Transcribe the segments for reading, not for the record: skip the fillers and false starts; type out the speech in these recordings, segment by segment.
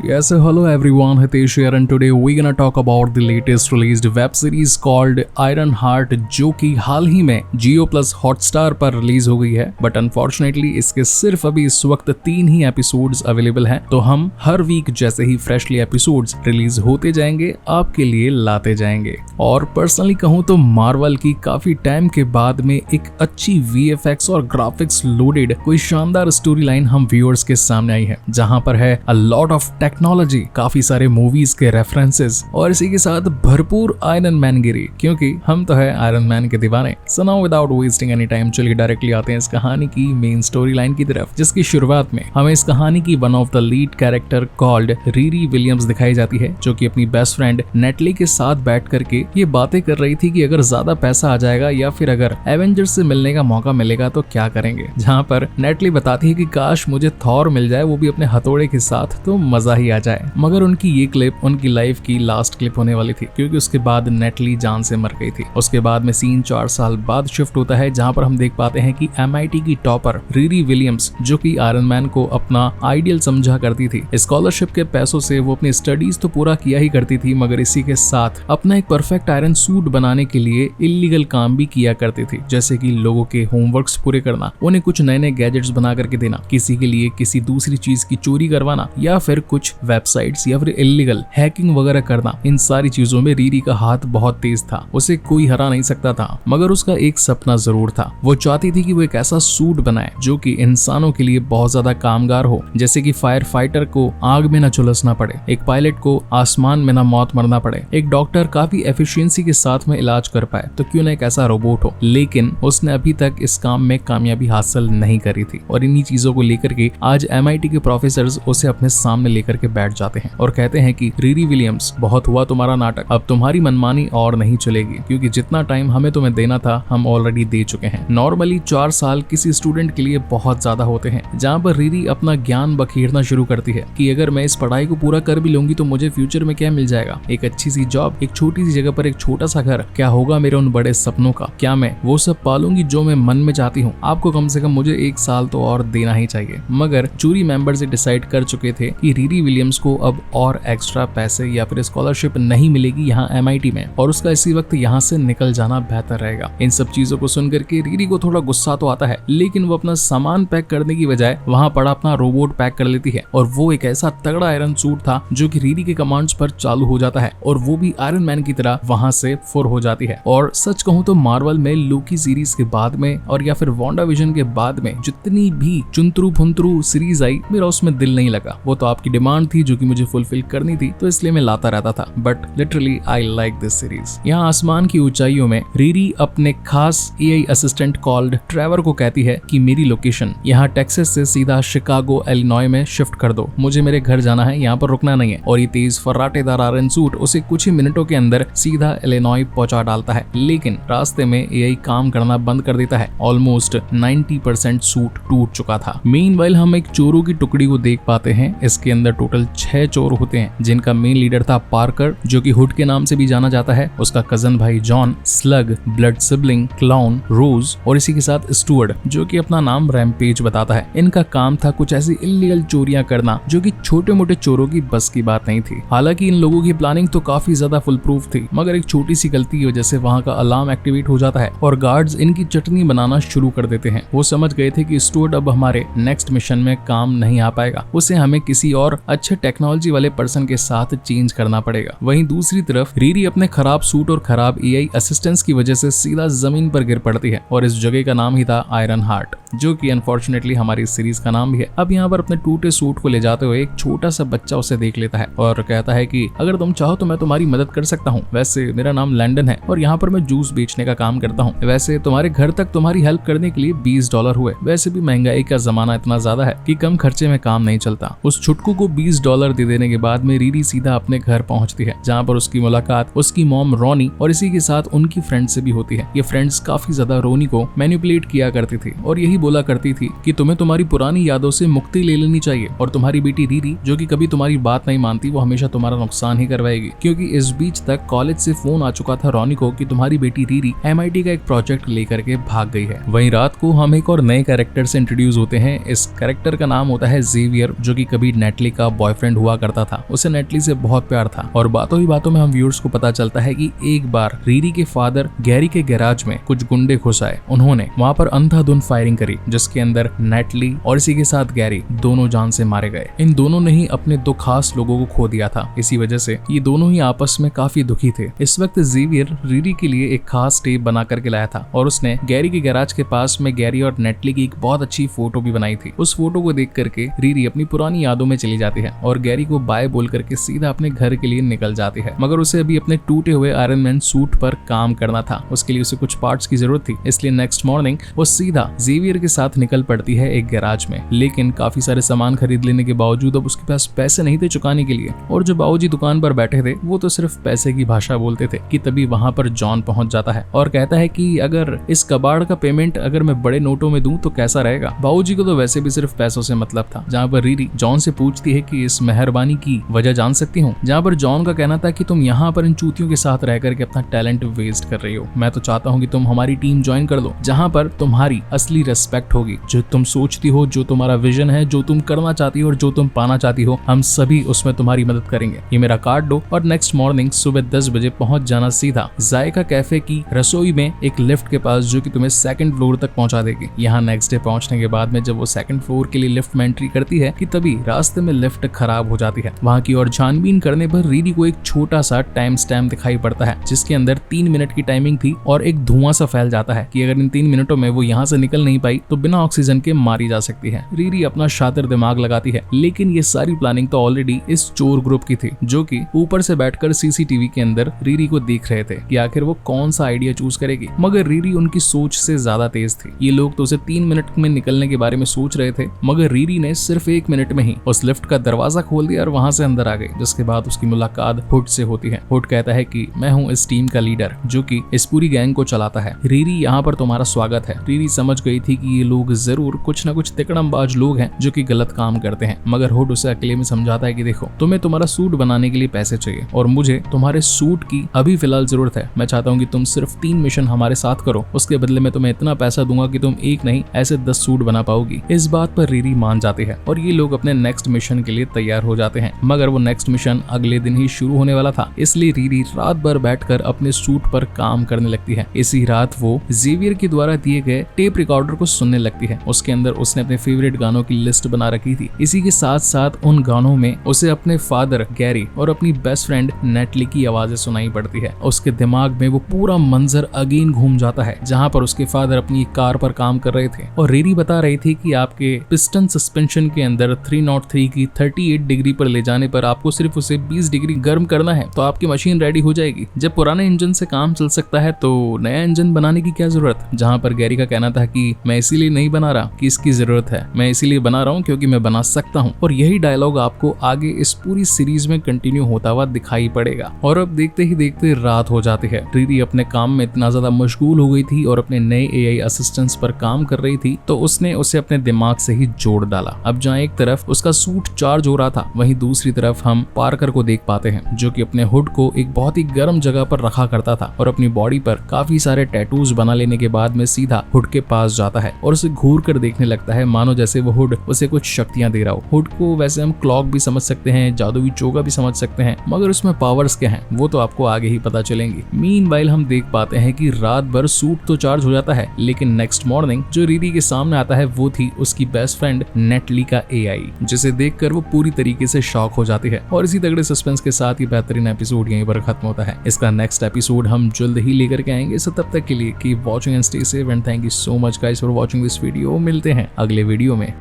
Yes, hello everyone, Hitesh here and today we're gonna talk about the latest released web series called Iron Heart जो कि हाल ही में Jio Plus Hotstar पर release हो गई है but unfortunately इसके सिर्फ अभी इस वक्त 3 ही एपिसोड्स अवेलेबल हैं तो हम हर वीक जैसे ही फ्रेशली एपिसोड्स रिलीज होते जाएंगे आपके लिए लाते जाएंगे। और पर्सनली कहूँ तो मार्वल की काफी टाइम के बाद में एक अच्छी VFX और ग्राफिक्स लोडेड कोई शानदार स्टोरी लाइन हम व्यूअर्स के सामने आई है जहाँ पर है अ लॉट ऑफ टेक्नोलॉजी, काफी सारे मूवीज के रेफरेंसेस और इसी के साथ भरपूर आयरन मैन गिरी क्योंकि हम तो है आयरन मैन के दीवाने। So now without wasting any time चलिए डायरेक्टली आते हैं इस कहानी की मेन स्टोरी लाइन की तरफ, जिसकी शुरुआत में हमें इस कहानी की one of the lead character called Riri Williams दिखाई जाती है जो कि अपनी बेस्ट फ्रेंड नेटली के साथ बैठ करके ये बातें कर रही थी कि अगर ज्यादा पैसा आ जाएगा या फिर अगर एवेंजर्स से मिलने का मौका मिलेगा तो क्या करेंगे। जहाँ पर नेटली बताती है कि काश मुझे थॉर मिल जाए, वो भी अपने हथौड़े के साथ, तो मजा ही आ जाए। मगर उनकी ये क्लिप उनकी लाइफ की लास्ट क्लिप होने वाली थी क्योंकि उसके बाद नेटली जान से मर गई थी। उसके बाद में सीन 4 साल बाद शिफ्ट होता है जहां पर हम देख पाते हैं कि MIT की टॉपर रीरी विलियम्स जो कि आयरन मैन को अपना आइडियल समझा करती थी, स्कॉलरशिप के पैसों से वो अपनी स्टडीज तो पूरा किया ही करती थी मगर इसी के साथ अपना एक परफेक्ट आयरन सूट बनाने के लिए इलीगल काम भी किया करती थी, जैसे कि लोगों के होमवर्क्स पूरे करना, उन्हें कुछ नए नए गैजेट्स बना करके देना, किसी के लिए किसी दूसरी चीज की चोरी करवाना या फिर कुछ वेबसाइट्स या फिर इलीगल हैकिंग वगैरह करना। इन सारी चीजों में रीरी का हाथ बहुत तेज था, उसे कोई हरा नहीं सकता था। मगर उसका एक सपना जरूर था, वो चाहती थी कि वो एक ऐसा सूट बनाए जो कि इंसानों के लिए बहुत ज्यादा कामगार हो, जैसे कि फायर फाइटर को आग में न झुलसना पड़े, एक पायलट को आसमान में न मौत मरना पड़े, एक डॉक्टर काफी एफिशिएंसी के साथ में इलाज कर पाए, तो क्यों न एक ऐसा रोबोट हो। लेकिन उसने अभी तक इस काम में कामयाबी हासिल नहीं करी थी और इन्हीं चीजों को लेकर के आज MIT के प्रोफेसर उसे अपने सामने लेकर के बैठ जाते हैं और कहते हैं कि रीरी विलियम्स, बहुत हुआ तुम्हारा नाटक, अब तुम्हारी मनमानी और नहीं चलेगी क्योंकि जितना टाइम हमें तुम्हें देना था हम ऑलरेडी दे चुके हैं। नॉर्मली 4 साल किसी स्टूडेंट के लिए बहुत ज्यादा होते हैं, जहाँ पर रीरी अपना ज्ञान बखेरना शुरू करती है कि अगर मैं इस पढ़ाई को पूरा कर भी लूंगी तो मुझे फ्यूचर में क्या मिल जाएगा, एक अच्छी सी जॉब, एक छोटी सी जगह पर एक छोटा सा घर, क्या होगा मेरे उन बड़े सपनों का, क्या मैं वो सब पालूंगी जो मैं मन में चाहती हूँ। आपको कम से कम मुझे 1 साल तो और देना ही चाहिए। मगर जूरी मेंबर्स डिसाइड कर चुके थे कि रीरी विलियम्स को अब और एक्स्ट्रा पैसे या फिर स्कॉलरशिप नहीं मिलेगी यहाँ MIT में और उसका इसी वक्त यहाँ से निकल जाना बेहतर रहेगा। इन सब चीजों को सुनकर के रीरी को थोड़ा गुस्सा तो आता है, लेकिन वो अपना सामान पैक करने की बजाय वहाँ पड़ा अपना रोबोट पैक कर लेती है और वो एक ऐसा तगड़ा आयरन सूट था जो कि रीरी के कमांड्स पर चालू हो जाता है और वो भी आयरन मैन की तरह वहाँ से फुर हो जाती है। और सच कहूँ तो मार्वल में लोकी सीरीज के बाद में और या फिर वांडा विजन के बाद में जितनी भी चुंतरू फुंतरू सीरीज आई, मेरा उसमें दिल नहीं लगा। वो तो आपकी डिमांड थी जो कि मुझे फुलफिल करनी थी तो इसलिए मैं लाता रहता था, but literally I like this series. यहाँ आसमान की ऊंचाइयों में रीरी अपने खास AI असिस्टेंट कॉल्ड ट्रेवर को कहती है कि मेरी लोकेशन यहाँ टेक्सास से सीधा शिकागो इलिनॉय में शिफ्ट कर दो, मुझे मेरे घर जाना है, यहाँ पर रुकना नहीं है। और ये तेज फर्राटेदार आयरन सूट उसे कुछ ही मिनटों के अंदर सीधा इलिनॉय पहुंचा डालता है, लेकिन रास्ते में AI काम करना बंद कर देता है। ऑलमोस्ट 90% सूट टूट चुका था। मीनवाइल हम एक चोरों की टुकड़ी को देख पाते हैं। इसके अंदर टोटल 6 चोर होते हैं जिनका मेन लीडर था पार्कर जो कि हुड के नाम से भी जाना जाता है, उसका कजन भाई John, slug, blood sibling, clown, Rose और इसी के साथ स्टुअर्ड जो कि अपना नाम रैम्पेज बताता है। इनका काम था कुछ ऐसी इलीगल चोरियां करना जो कि छोटे मोटे चोरों की बस की बात नहीं थी। हालांकि इन लोगों की प्लानिंग तो काफी ज्यादा फुल प्रूफ थी, मगर एक छोटी सी गलती की वजह से वहाँ का अलार्म एक्टिवेट हो जाता है और गार्ड्स इनकी चटनी बनाना शुरू कर देते हैं। वो समझ गए थे कि स्टुअर्ड अब हमारे नेक्स्ट मिशन में काम नहीं आ पाएगा, उसे हमें किसी और अच्छे टेक्नोलॉजी वाले पर्सन के साथ चेंज करना पड़ेगा। वहीं दूसरी तरफ रीरी अपने खराब सूट और खराब AI असिस्टेंस की वजह से सीधा जमीन पर गिर पड़ती है और इस जगह का नाम ही था आयरन हार्ट, जो कि अनफॉर्चुनेटली हमारी सीरीज का नाम भी है। अब यहाँ पर अपने टूटे सूट को ले जाते हुए एक छोटा सा बच्चा उसे देख लेता है और कहता है कि अगर तुम चाहो तो मैं तुम्हारी मदद कर सकता हूँ। वैसे मेरा नाम लैंडन है और यहाँ पर मैं जूस बेचने का काम करता हूँ। वैसे तुम्हारे घर तक तुम्हारी हेल्प करने के लिए $20 हुए। वैसे भी महंगाई का जमाना इतना ज्यादा है कि कम खर्चे में काम नहीं चलता। उस छुटकू को $20 दे देने के बाद में रीरी सीधा अपने घर पहुंचती है, जहाँ पर उसकी मुलाकात उसकी मॉम रोनी और इसी के साथ उनकी फ्रेंड से भी होती है। ये फ्रेंड्स काफी ज्यादा रोनी को मैनिपुलेट किया करती थी और यही बोला करती थी कि तुम्हें तुम्हारी पुरानी यादों से मुक्ति ले लेनी चाहिए और तुम्हारी बेटी रीरी जो कि कभी तुम्हारी बात नहीं मानती, वो हमेशा तुम्हारा नुकसान ही करवाएगी। क्योंकि इस बीच तक कॉलेज से फोन आ चुका था रोनी को कि तुम्हारी बेटी रीरी MIT का एक प्रोजेक्ट लेकर के भाग गई है। वहीं रात को हम एक और नए कैरेक्टर से इंट्रोड्यूस होते हैं। इस कैरेक्टर का नाम होता है जेवियर, जो कि कभी नेटली का बॉयफ्रेंड हुआ करता था, उसे नेटली से बहुत प्यार था। और बातों ही बातों में हम व्यूअर्स को पता चलता है कि एक बार रीरी के फादर गैरी के गैराज में कुछ गुंडे घुस आए। उन्होंने वहां पर अंधाधुंध फायरिंग करी, जिसके अंदर नेटली और इसी के साथ गैरी दोनों जान से मारे गए। इन दोनों ने ही अपने दो खास लोगों को खो दिया था। इसी वजह से ये दोनों ही आपस में काफी दुखी थे। इस वक्त जेवियर रीरी के लिए एक खास टेप बना करके लाया था और उसने गैरी के गैराज के पास में गैरी और नेटली की एक बहुत अच्छी फोटो भी बनाई थी। उस फोटो को देख करके रीरी अपनी पुरानी यादों में चली जाती है और गैरी को बाय बोल करके सीधा अपने घर के लिए निकल जाती है। मगर उसे अभी अपने टूटे हुए आयरन मैन सूट पर काम करना था, उसके लिए उसे कुछ पार्ट्स की जरूरत थी। इसलिए नेक्स्ट मॉर्निंग वो सीधा जेवियर के साथ निकल पड़ती है एक गैराज में। लेकिन काफी सारे सामान खरीद लेने के बावजूद अब उसके पास पैसे नहीं थे चुकाने के लिए, और जो बाबूजी दुकान पर बैठे थे वो तो सिर्फ पैसे की भाषा बोलते थे कि तभी वहां पर जॉन पहुंच जाता है और कहता है कि अगर इस कबाड़ का पेमेंट अगर मैं बड़े नोटों में दूं तो कैसा रहेगा। बाबूजी को तो वैसे भी सिर्फ पैसों से मतलब था। जहां पर रीरी जॉन से पूछती है कि इस मेहरबानी की वजह जान सकती हूँ, जहां पर जॉन का कहना था कि तुम यहाँ पर इन चूतियों के साथ रह करके अपना टैलेंट वेस्ट कर रही हो। मैं तो चाहता हूँ कि तुम हमारी टीम ज्वाइन कर लो, जहाँ पर तुम्हारी असली रेस्पेक्ट होगी। जो तुम सोचती हो, जो तुम्हारा विजन है, जो तुम करना चाहती हो और जो तुम पाना चाहती हो, हम सभी उसमें तुम्हारी मदद करेंगे। ये मेरा कार्ड लो और नेक्स्ट मॉर्निंग सुबह 10 बजे पहुंच जाना सीधा जायका कैफे की रसोई में एक लिफ्ट के पास, जो कि तुम्हें सेकंड फ्लोर तक पहुंचा देगी। यहाँ नेक्स्ट डे पहुंचने के बाद में जब वो सेकंड फ्लोर के लिए लिफ्ट में एंट्री करती है कि तभी रास्ते में लिफ्ट खराब हो जाती है। वहां की और छानबीन करने पर रीरी को एक छोटा सा टाइम स्टैम्प दिखाई पड़ता है, जिसके अंदर 3 मिनट की टाइमिंग थी और एक धुआं सा फैल जाता है कि अगर इन 3 मिनटों में वो यहाँ से निकल नहीं पाई तो बिना ऑक्सीजन के मारी जा सकती है। रीरी अपना शातिर दिमाग लगाती है, लेकिन ये सारी प्लानिंग तो ऑलरेडी इस चोर ग्रुप की थी, जो कि ऊपर से बैठकर सीसीटीवी के अंदर रीरी को देख रहे थे कि आखिर वो कौन सा आइडिया चूज करेगी। मगर रीरी उनकी सोच से ज्यादा तेज थी। ये लोग तो उसे 3 मिनट में निकलने के बारे में सोच रहे थे, मगर रीरी ने सिर्फ 1 मिनट में ही उस लिफ्ट का दरवाजा खोल दिया और वहां से अंदर आ गई। जिसके बाद उसकी मुलाकात हुड से होती है। हुड कहता है कि मैं हूँ इस टीम का लीडर, जो कि इस पूरी गैंग को चलाता है। रीरी यहाँ पर तुम्हारा स्वागत है। रीरी समझ गई थी कि ये लोग जरूर कुछ न कुछ तिकड़मबाज लोग हैं जो कि गलत काम करते हैं, मगर हुड उसे अकेले में समझाता है कि देखो, तुम्हें तुम्हारा सूट बनाने के लिए पैसे चाहिए और मुझे तुम्हारे सूट की अभी फिलहाल जरूरत है। मैं चाहता हूँ कि तुम सिर्फ 3 मिशन हमारे साथ करो, उसके बदले में तुम्हें इतना पैसा दूंगा कि तुम एक नहीं ऐसे 10 सूट बना पाओगी। इस बात पर रीरी मान जाती है और ये लोग अपने नेक्स्ट मिशन के लिए तैयार हो जाते हैं। मगर वो नेक्स्ट मिशन अगले दिन ही शुरू होने वाला था, इसलिए रीरी रात भर बैठकर अपने सूट पर काम करने लगती है। इसी रात वो जेवियर के द्वारा दिए गए टेप रिकॉर्डर को सुनने लगती है। उसके अंदर उसने अपने फेवरेट गानों की लिस्ट बना रखी थी। इसी के साथ साथ उन गानों में उसे अपने फादर गैरी और अपनी बेस्ट फ्रेंड नेटली की आवाजें सुनाई पड़ती है। उसके दिमाग में वो पूरा मंजर अगेन घूम जाता है, जहाँ पर उसके फादर अपनी कार पर काम कर रहे थे और रीरी बता रही थी कि आपके पिस्टन सस्पेंशन के अंदर 303 की 38 डिग्री पर ले जाने पर आपको सिर्फ उसे 20 डिग्री गर्म करना है तो आपकी मशीन रेडी हो जाएगी। जब पुराने इंजन से काम चल सकता है तो नया इंजन बनाने की क्या जरूरत। जहाँ पर गैरी का कहना था कि मैं इसीलिए नहीं बना रहा कि इसकी जरूरत है, मैं इसीलिए बना रहा हूँ क्योंकि मैं बना सकता हूँ। और यही डायलॉग आपको आगे इस पूरी सीरीज में कंटिन्यू होता हुआ दिखाई पड़ेगा। और अब देखते ही देखते रात हो जाती है। रीरी अपने काम में इतना ज्यादा मशगूल हो गई थी और अपने नए एआई असिस्टेंट्स पर काम कर रही थी, तो उसने उसे अपने दिमाग से ही जोड़ डाला। अब जहाँ एक तरफ उसका सूट चार्ज हो रहा था, वहीं दूसरी तरफ हम पार्कर को देख पाते हैं, जो कि अपने हुड को एक बहुत ही गर्म जगह पर रखा करता था और अपनी बॉडी पर काफी सारे टैटूज बना लेने के बाद में सीधा हुड के पास जाता है और उसे घूर कर देखने लगता है, मानो जैसे वो हुड उसे कुछ शक्तियां दे रहा हो। हुड को वैसे हम क्लॉक भी समझ सकते हैं, जादुई चोगा भी समझ सकते हैं, मगर उसमें पावर्स क्या हैं वो तो आपको आगे ही पता चलेंगी। मीनवाइल हम देख पाते हैं कि रात भर सूट तो चार्ज हो जाता है, लेकिन नेक्स्ट मॉर्निंग जो रीरी के सामने आता है वो थी उसकी बेस्ट फ्रेंड नेटली का एआई, जिसे देखकर वो पूरी तरीके से शॉक हो जाती है। और इसी तगड़े सस्पेंस के साथ ही बेहतरीन एपिसोड यहीं पर खत्म होता है। इसका नेक्स्ट एपिसोड हम जल्द ही लेकर के आएंगे। सो तब तक के लिए keep watching and stay safe and thank you so much guys for watching this video. मिलते हैं अगले वीडियो में।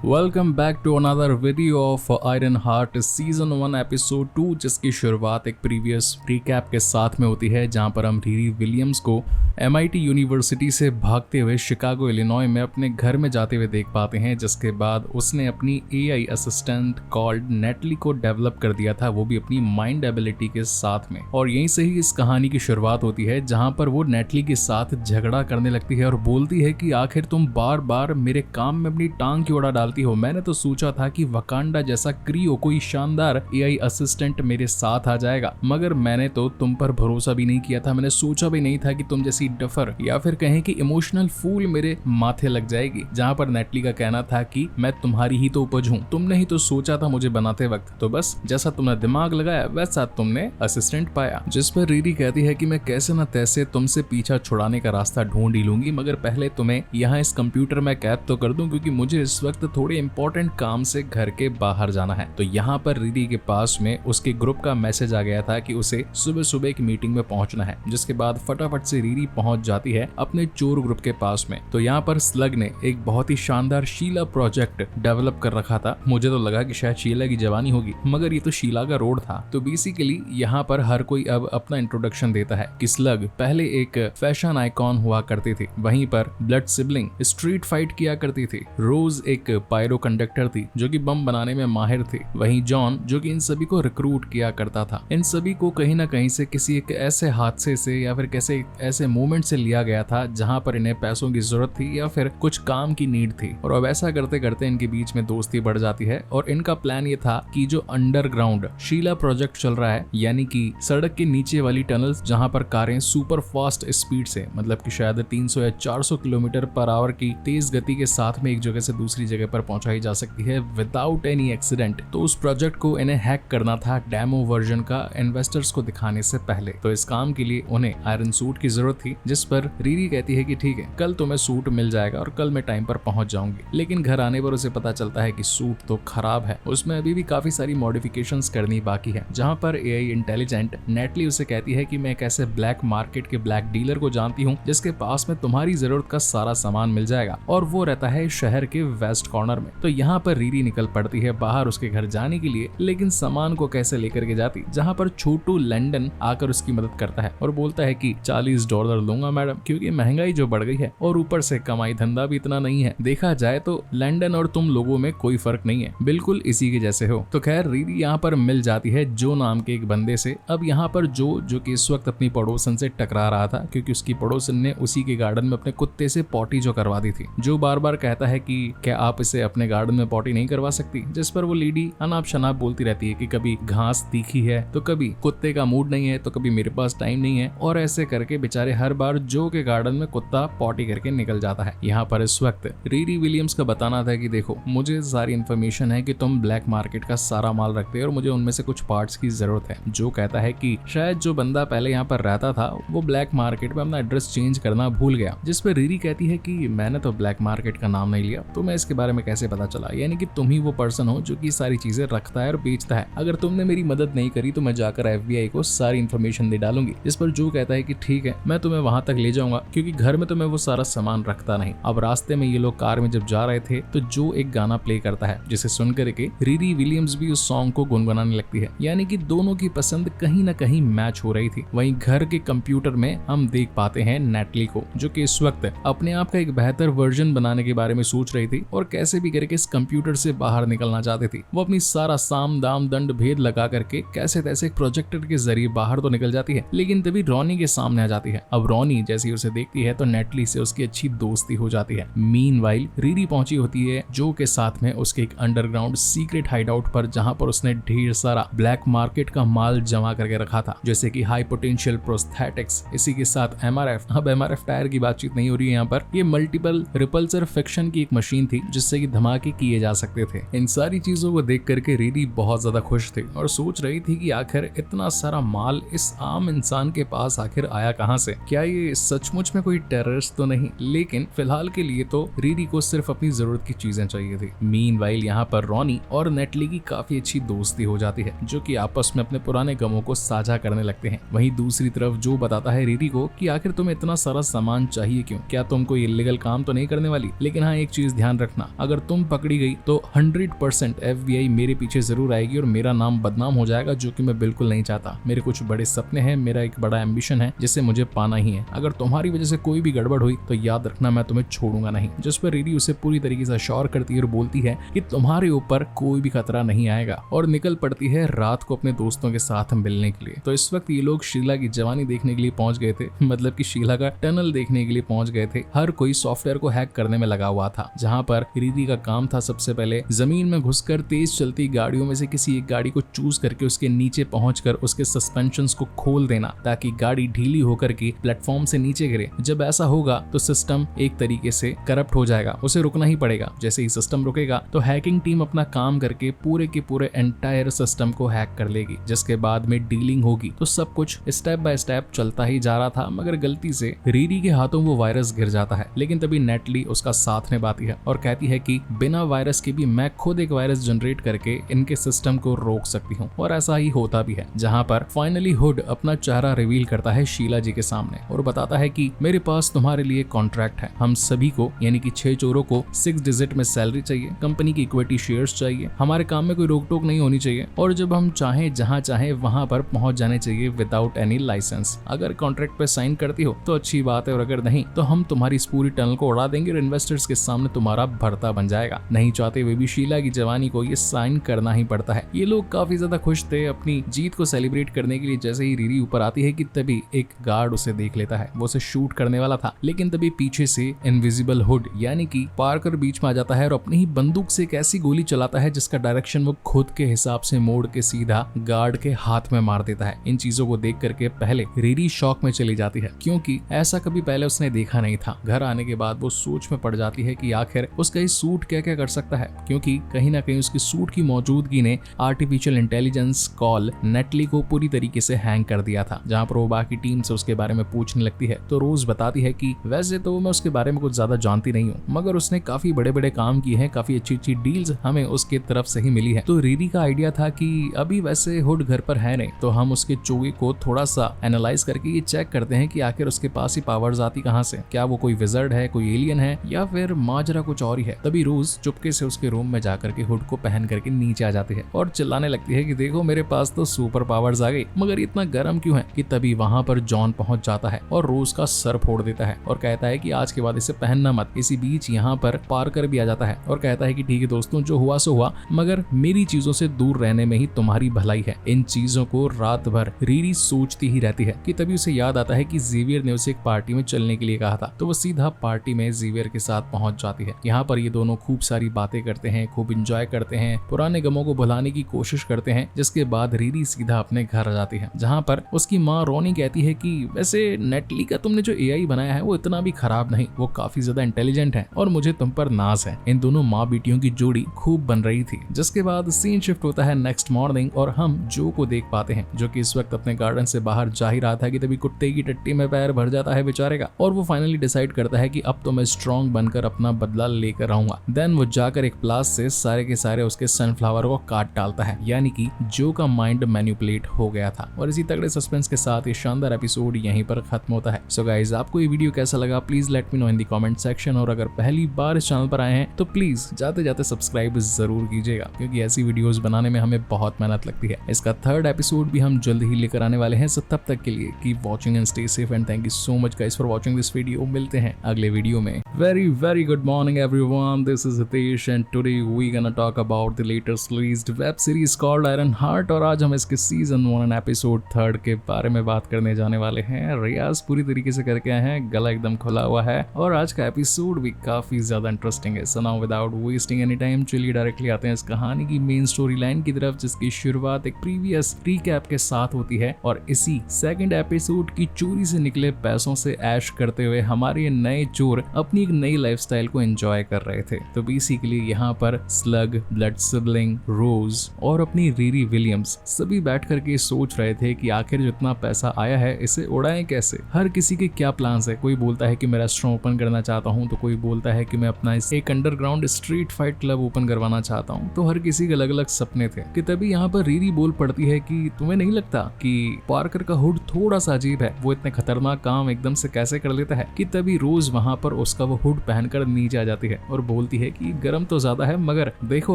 Welcome back to another video of Iron Heart season 1 episode 2, जिसकी शुरुआत एक प्रीवियस रिकैप के साथ में होती है, जहां पर हम रीरी विलियम्स को MIT यूनिवर्सिटी से भागते हुए शिकागो इलिनॉय में अपने घर में जाते हुए देख पाते हैं, जिसके बाद उसने अपनी AI असिस्टेंट कॉल्ड नेटली को डेवलप कर दिया था, वो भी अपनी माइंड एबिलिटी के साथ में। और यहीं से ही इस कहानी की शुरुआत होती है, जहां पर वो नेटली के साथ झगड़ा करने लगती है और बोलती है कि आखिर तुम बार बार मेरे काम में अपनी टांग क्यों अड़ा डालती बोलती हो, मैंने तो सोचा था कि वकांडा जैसा क्रियो कोई शानदार एआई असिस्टेंट मेरे साथ आ जाएगा, मगर मैंने तो तुम पर भरोसा भी नहीं किया था। मैंने सोचा भी नहीं था कि तुम जैसी डफर या फिर कहें कि इमोशनल फूल मेरे माथे लग जाएगी। जहाँ पर नेटली का कहना था कि मैं तुम्हारी ही तो उपज हूँ, तुमने ही तो सोचा था मुझे बनाते वक्त, तो बस जैसा तुमने दिमाग लगाया वैसा तुमने असिस्टेंट पाया। जिस पर रीरी कहती है कि मैं कैसे न तैसे तुमसे पीछा छुड़ाने का रास्ता ढूंढ ही लूंगी, मगर पहले तुम्हें यहाँ इस कंप्यूटर में कैद तो कर दूं, क्योंकि मुझे इस वक्त थोड़े इंपॉर्टेंट काम से घर के बाहर जाना है। तो यहाँ पर रीरी के पास में उसके ग्रुप का मैसेज आ गया था कि उसे सुबह सुबह एक मीटिंग में पहुंचना है, जिसके बाद फटाफट से रीरी पहुंच जाती है अपने चोर ग्रुप के पास में। तो यहाँ पर स्लग ने एक बहुत ही शानदार शीला प्रोजेक्ट डेवलप कर रखा था। मुझे तो लगा कि शायद शीला की जवानी होगी, मगर ये तो शीला का रोड था। तो बेसिकली यहाँ पर हर कोई अब अपना इंट्रोडक्शन देता है कि स्लग पहले एक फैशन आइकॉन हुआ करती थी, वहीं पर ब्लड सिबलिंग स्ट्रीट फाइट किया करती थी, रोज एक पायरो कंडक्टर थी जो कि बम बनाने में माहिर थी, वहीं जॉन जो कि इन सभी को रिक्रूट किया करता था। इन सभी को कहीं ना कहीं से किसी एक ऐसे हादसे से या फिर कैसे ऐसे मोमेंट से लिया गया था जहां पर इन्हें पैसों की जरूरत थी या फिर कुछ काम की नीड थी, और अब ऐसा करते करते इनके बीच में दोस्ती बढ़ जाती है। और इनका प्लान ये था कि जो अंडरग्राउंड शीला प्रोजेक्ट चल रहा है, यानी कि सड़क के नीचे वाली टनल्स जहां पर कारें सुपर फास्ट स्पीड से, मतलब कि शायद 300 या 400 किलोमीटर पर आवर की तेज गति के साथ में एक जगह से दूसरी जगह पर पहुंचाई जा सकती है विदाउट एनी एक्सीडेंट। तो उस प्रोजेक्ट को इन्हें हैक करना था डेमो वर्जन का इन्वेस्टर्स को दिखाने से पहले। तो इस काम के लिए उन्हें आयरन सूट की जरूरत थी, जिस पर रीरी कहती है कि ठीक है, कल तुम्हें सूट मिल जाएगा और कल मैं टाइम पर पहुंच जाऊंगी। लेकिन घर आने पर उसे पता चलता है कि सूट तो खराब है, उसमें अभी भी काफी सारी मॉडिफिकेशंस करनी बाकी है। जहां पर एआई इंटेलिजेंट नेटली उसे कहती है कि मैं एक ऐसे ब्लैक मार्केट के ब्लैक डीलर को जानती हूँ जिसके पास में तुम्हारी जरूरत का सारा सामान मिल जाएगा, और वो रहता है शहर के वेस्ट कॉर्नर में। तो यहाँ पर रीरी निकल पड़ती है बाहर उसके घर जाने के लिए, लेकिन सामान को कैसे लेकर के जाती, जहाँ पर छोटू लंदन आकर उसकी मदद करता है और बोलता है कि $40 लूंगा मैडम, क्योंकि महंगाई जो बढ़ गई है और ऊपर से कमाई धंधा भी इतना नहीं है। देखा जाए तो लंदन और तुम लोगों में कोई फर्क नहीं है, बिल्कुल इसी के जैसे हो। तो खैर रीरी यहाँ पर मिल जाती है जो नाम के एक बंदे से। अब यहाँ पर जो कि इस वक्त अपनी पड़ोसन से टकरा रहा था, क्योंकि उसकी पड़ोसन ने उसी के गार्डन में अपने कुत्ते से पॉटी जो करवा दी थी। जो बार बार कहता है कि क्या आप इसे अपने गार्डन में पॉटी नहीं करवा सकती, जिस पर वो लेडी अनाप शनाप बोलती रहती है कि कभी घास तीखी है तो कभी कुत्ते का मूड नहीं है तो कभी मेरे पास टाइम नहीं है, और ऐसे करके बेचारे हर बार जो के गार्डन में कुत्ता पॉटी करके निकल जाता है। यहाँ पर इस वक्त रीरी विलियम्स का बताना था कि देखो, मुझे सारी इन्फॉर्मेशन है कि तुम ब्लैक मार्केट का सारा माल रखते हो और मुझे उनमें से कुछ पार्ट्स की जरूरत है। जो कहता है कि शायद जो बंदा पहले यहाँ पर रहता था वो ब्लैक मार्केट में अपना एड्रेस चेंज करना भूल गया, जिस पर रीरी कहती है कि मैंने तो ब्लैक मार्केट का नाम नहीं लिया, तो मैं इसके बारे में कैसे पता चला, यानी कि तुम ही वो पर्सन हो जो कि सारी चीजें रखता है और बेचता है। अगर तुमने मेरी मदद नहीं करी तो मैं जाकर FBI को सारी इन्फॉर्मेशन दे डालूंगी। इस पर जो कहता है कि ठीक है, मैं तुम्हें वहां तक ले जाऊंगा, क्योंकि घर में तो मैं वो सारा सामान रखता नहीं। अब रास्ते में ये लोग कार में जब जा रहे थे तो जो एक गाना प्ले करता है, जिसे सुनकर के रीरी विलियम्स भी उस सॉन्ग को गुनगुनाने लगती है, यानी कि दोनों की पसंद कहीं ना कहीं मैच हो रही थी। वहीं घर के कंप्यूटर में हम देख पाते हैं नेटली को, जो कि इस वक्त अपने आप का एक बेहतर वर्जन बनाने के बारे में सोच रही थी और कैसे भी करके इस कंप्यूटर से बाहर निकलना चाहती थी। वो अपनी सारा साम दाम दंड भेद लगा करके कैसे तैसे एक प्रोजेक्टर के जरिए बाहर तो निकल जाती है, लेकिन तभी रॉनी के सामने आ जाती है। अब रॉनी जैसे उसे देखती है तो नेटली से उसकी अच्छी दोस्ती हो जाती है। मीनवाइल रीरी पहुंची होती है जो के साथ में उसके एक अंडरग्राउंड सीक्रेट हाइडआउट पर, जहां पर उसने ढेर सारा ब्लैक मार्केट का माल जमा करके रखा था, जैसे कि हाई पोटेंशियल प्रोस्थेटिक्स, इसी के साथ MRF। अब MRF टायर की बातचीत नहीं हो रही है यहाँ पर, ये मल्टीपल रिपल्सर फिक्शन की एक मशीन थी जिससे कि धमाके किए जा सकते थे। इन सारी चीजों को देख करके रीरी बहुत ज्यादा खुश थी और सोच रही थी कि आखिर इतना सारा माल इस आम इंसान के पास आखिर आया कहां से, क्या ये सचमुच में कोई टेररिस्ट तो नहीं। लेकिन फिलहाल के लिए तो रीरी को सिर्फ अपनी जरूरत की चीजें चाहिए थी। मीनवाइल यहाँ पर रॉनी और नेटली की काफी अच्छी दोस्ती हो जाती है, जो कि आपस में अपने पुराने गमों को साझा करने लगते हैं। वहीं दूसरी तरफ जो बताता है रीरी को कि आखिर तुम्हें इतना सारा सामान चाहिए क्यों, क्या तुम कोई इल्लीगल काम तो नहीं करने वाली, लेकिन हाँ एक चीज ध्यान रखना, अगर तुम पकड़ी गई तो 100% FBI मेरे पीछे जरूर आएगी और मेरा नाम बदनाम हो जाएगा, जो कि मैं बिल्कुल नहीं चाहता। मेरे कुछ बड़े सपने हैं, मेरा एक बड़ा एम्बिशन है जिसे मुझे पाना ही है। अगर तुम्हारी वजह से कोई भी गड़बड़ हुई तो याद रखना मैं तुम्हें छोड़ूंगा नहीं। जिस पर रीरी उसे पूरी तरीके से श्योर करती है और बोलती है कि तुम्हारे ऊपर कोई भी खतरा नहीं आएगा, और निकल पड़ती है रात को अपने दोस्तों के साथ मिलने के लिए। तो इस वक्त ये लोग शीला की जवानी देखने के लिए पहुंच गए थे, मतलब कि शीला का टनल देखने के लिए पहुंच गए थे। हर कोई सॉफ्टवेयर को हैक करने में लगा हुआ था, जहां पर रीरी रीरी का काम था सबसे पहले जमीन में घुसकर तेज चलती गाड़ियों में से किसी एक गाड़ी को चूज करके उसके नीचे पहुंचकर उसके सस्पेंशंस को खोल देना ताकि गाड़ी ढीली होकर के प्लेटफॉर्म से नीचे गिरे। जब ऐसा होगा तो सिस्टम एक तरीके से करप्ट हो जाएगा, उसे रुकना ही पड़ेगा। जैसे ही सिस्टम रुकेगा तो हैकिंग टीम अपना काम करके पूरे के पूरे एंटायर सिस्टम को हैक कर लेगी, जिसके बाद में डीलिंग होगी। तो सब कुछ स्टेप बाय स्टेप चलता ही जा रहा था, मगर गलती से रीरी के हाथों वो वायरस गिर जाता है। लेकिन तभी नेटली उसका साथ निभाती है और कहती है कि बिना वायरस के भी मैं खुद एक वायरस जनरेट करके इनके सिस्टम को रोक सकती हूँ। और ऐसा ही होता भी है, जहाँ पर फाइनली हुड अपना चेहरा रिवील करता है शीला जी के सामने और बताता है कि मेरे पास तुम्हारे लिए कॉन्ट्रैक्ट है। हम सभी को यानी कि 6 चोरों को 6 डिजिट में सैलरी चाहिए, कंपनी की इक्विटी शेयर्स चाहिए, हमारे काम में कोई रोक टोक नहीं होनी चाहिए और जब हम चाहें जहां चाहें वहां पर पहुंच जाने चाहिए विदाउट एनी लाइसेंस। अगर कॉन्ट्रैक्ट पे साइन करती हो तो अच्छी बात है और अगर नहीं तो हम तुम्हारी इस पूरी टनल को उड़ा देंगे और इन्वेस्टर्स के सामने तुम्हारा भरता बन जाएगा। नहीं चाहते हुए भी शीला की जवानी को ये साइन करना ही पड़ता है। ये लोग काफी ज्यादा खुश थे अपनी जीत को सेलिब्रेट करने के लिए। जैसे ही रीरी ऊपर आती है कि तभी एक गार्ड उसे देख लेता है, वो उसे शूट करने वाला था, लेकिन तभी पीछे से इनविजिबल हुड यानी कि पार्कर बीच में आ जाता है और अपनी ही बंदूक से एक ऐसी गोली चलाता है जिसका डायरेक्शन वो खुद के हिसाब से मोड़ के सीधा गार्ड के हाथ में मार देता है। इन चीजों को देख करके पहले रीरी शॉक में चली जाती है, क्योंकि ऐसा कभी पहले उसने देखा नहीं था। घर आने के बाद वो सोच में पड़ जाती है कि आखिर उसका ये सूट क्या क्या कर सकता है, क्योंकि कहीं ना कहीं उसकी सूट की मौजूदगी ने आर्टिफिशियल इंटेलिजेंस कॉल नेटली को पूरी तरीके से हैंग कर दिया था। जहां पर वो बाकी टीम से उसके बारे में पूछने लगती है तो रोज बताती है कि वैसे तो मैं उसके बारे में कुछ ज्यादा जानती नहीं हूँ, मगर उसने काफी बड़े बड़े काम किए हैं, काफी अच्छी अच्छी डील्स हमें उसके तरफ से ही मिली है। तो रीरी का आइडिया था कि अभी वैसे हुड घर पर है नहीं, तो हम उसके चोगे को थोड़ा सा एनालाइज करके ये चेक करते हैं कि आखिर उसके पास ही पावर्स आती कहाँ से, क्या वो कोई विजर्ड है, कोई एलियन है या फिर माजरा कुछ और ही है। तभी रोज चुपके से उसके रूम में जाकर के हुड को पहन करके नीचे आ जाती है और चिल्लाने लगती है कि देखो मेरे पास तो सुपर पावर्स आ गई, मगर इतना गर्म क्यों है। कि तभी वहां पर जॉन पहुंच जाता है और रोज का सर फोड़ देता है और कहता है कि आज के बाद इसे पहनना मत। इसी बीच यहाँ पर पार्कर भी आ जाता है और कहता है कि ठीक है दोस्तों, जो हुआ सो हुआ, मगर मेरी चीजों से दूर रहने में ही तुम्हारी भलाई है। इन चीजों को रात भर रीरी सोचती ही रहती है। कि तभी उसे याद आता है कि जेवियर ने उसे एक पार्टी में चलने के लिए कहा था, तो वो सीधा पार्टी में जेवियर के साथ पहुंच जाती है। यहाँ पर ये दोनों खूब सारी बातें करते हैं, खूब इंजॉय करते हैं, पुराने गमों को भुलाने की कोशिश करते हैं, जिसके बाद रीरी सीधा अपने घर आ जाती है, जहाँ पर उसकी माँ रोनी कहती है कि वैसे नेटली का तुमने जो एआई बनाया है वो इतना भी खराब नहीं, वो काफी ज्यादा इंटेलिजेंट है और मुझे तुम पर नाज है। इन दोनों माँ बेटियों की जोड़ी खूब बन रही थी। जिसके बाद सीन शिफ्ट होता है नेक्स्ट मॉर्निंग और हम जो को देख पाते हैं, जो कि इस वक्त अपने गार्डन से बाहर जा ही रहा था कि तभी कुत्ते की टट्टी में पैर भर जाता है बेचारे का और वो फाइनली डिसाइड करता है कि अब तो मैं स्ट्रॉन्ग बनकर अपना बदला लेकर आऊंगा। देन वो जाकर एक प्लास से सारे के सारे उसके सनफ्लावर को काट डालता है, यानी कि जो का माइंड मैनिपुलेट हो गया था। और इसी तगड़े सस्पेंस के साथ ये शानदार एपिसोड यहीं पर खत्म होता है। सो गाइस, आपको ये वीडियो कैसा लगा please let me know in the comment section, और अगर पहली बार इस चैनल पर आए हैं तो प्लीज जाते जाते सब्सक्राइब जरूर कीजिएगा, क्योंकि ऐसी वीडियोस बनाने में हमें बहुत मेहनत लगती है। इसका 3rd एपिसोड भी हम जल्द ही लेकर आने वाले हैं। सो तब तक के लिए keep watching and stay safe and thank you so much guys for watching this video. मिलते हैं अगले वीडियो में। Very good morning everyone, this is Hitesh and today we gonna talk about the latest released web series called Iron Heart. और आज हम इसके season 1 episode 3 के बारे में बात करने जाने वाले हैं। रियाज पूरी तरीके से करके आए हैं, गला एकदम खुला हुआ है और आज का एपिसोड भी काफी ज्यादा इंटरेस्टिंग है। So now without wasting any time चलिए डायरेक्टली आते हैं इस कहानी की मेन स्टोरी लाइन की तरफ, जिसकी शुरुआत एक प्रीवियस रिकैप के साथ होती है और इसी 2nd एपिसोड की चोरी से निकले पैसों से ऐश करते हुए हमारे नए चोर अपनी एक नई लाइफस्टाइल को एंजॉय कर रहे थे। तो बेसिकली यहाँ पर स्लग, ब्लड सिबलिंग, रोज और अपनी रीरी विलियम्स सभी बैठ करके सोच रहे थे कि आखिर जितना पैसा आया है इसे उड़ाएं कैसे। हर किसी के क्या प्लान्स है, कोई बोलता है कि मैं रेस्टोरेंट ओपन करना चाहता हूँ, तो कोई बोलता है कि मैं अपना एक underground street fight club open करवाना चाहता हूँ। तो हर किसी के अलग अलग सपने थे। कि तभी यहाँ पर रीरी बोल पड़ती है कि तुम्हें नहीं लगता कि पार्कर का हुड थोड़ा सा अजीब है, वो इतने खतरनाक काम एकदम से कैसे कर लेता है। कि तभी रोज वहां पर उसका वो हुड पहनकर नीचे आ जाती है और बोलती है कि गर्म तो ज्यादा है, मगर देखो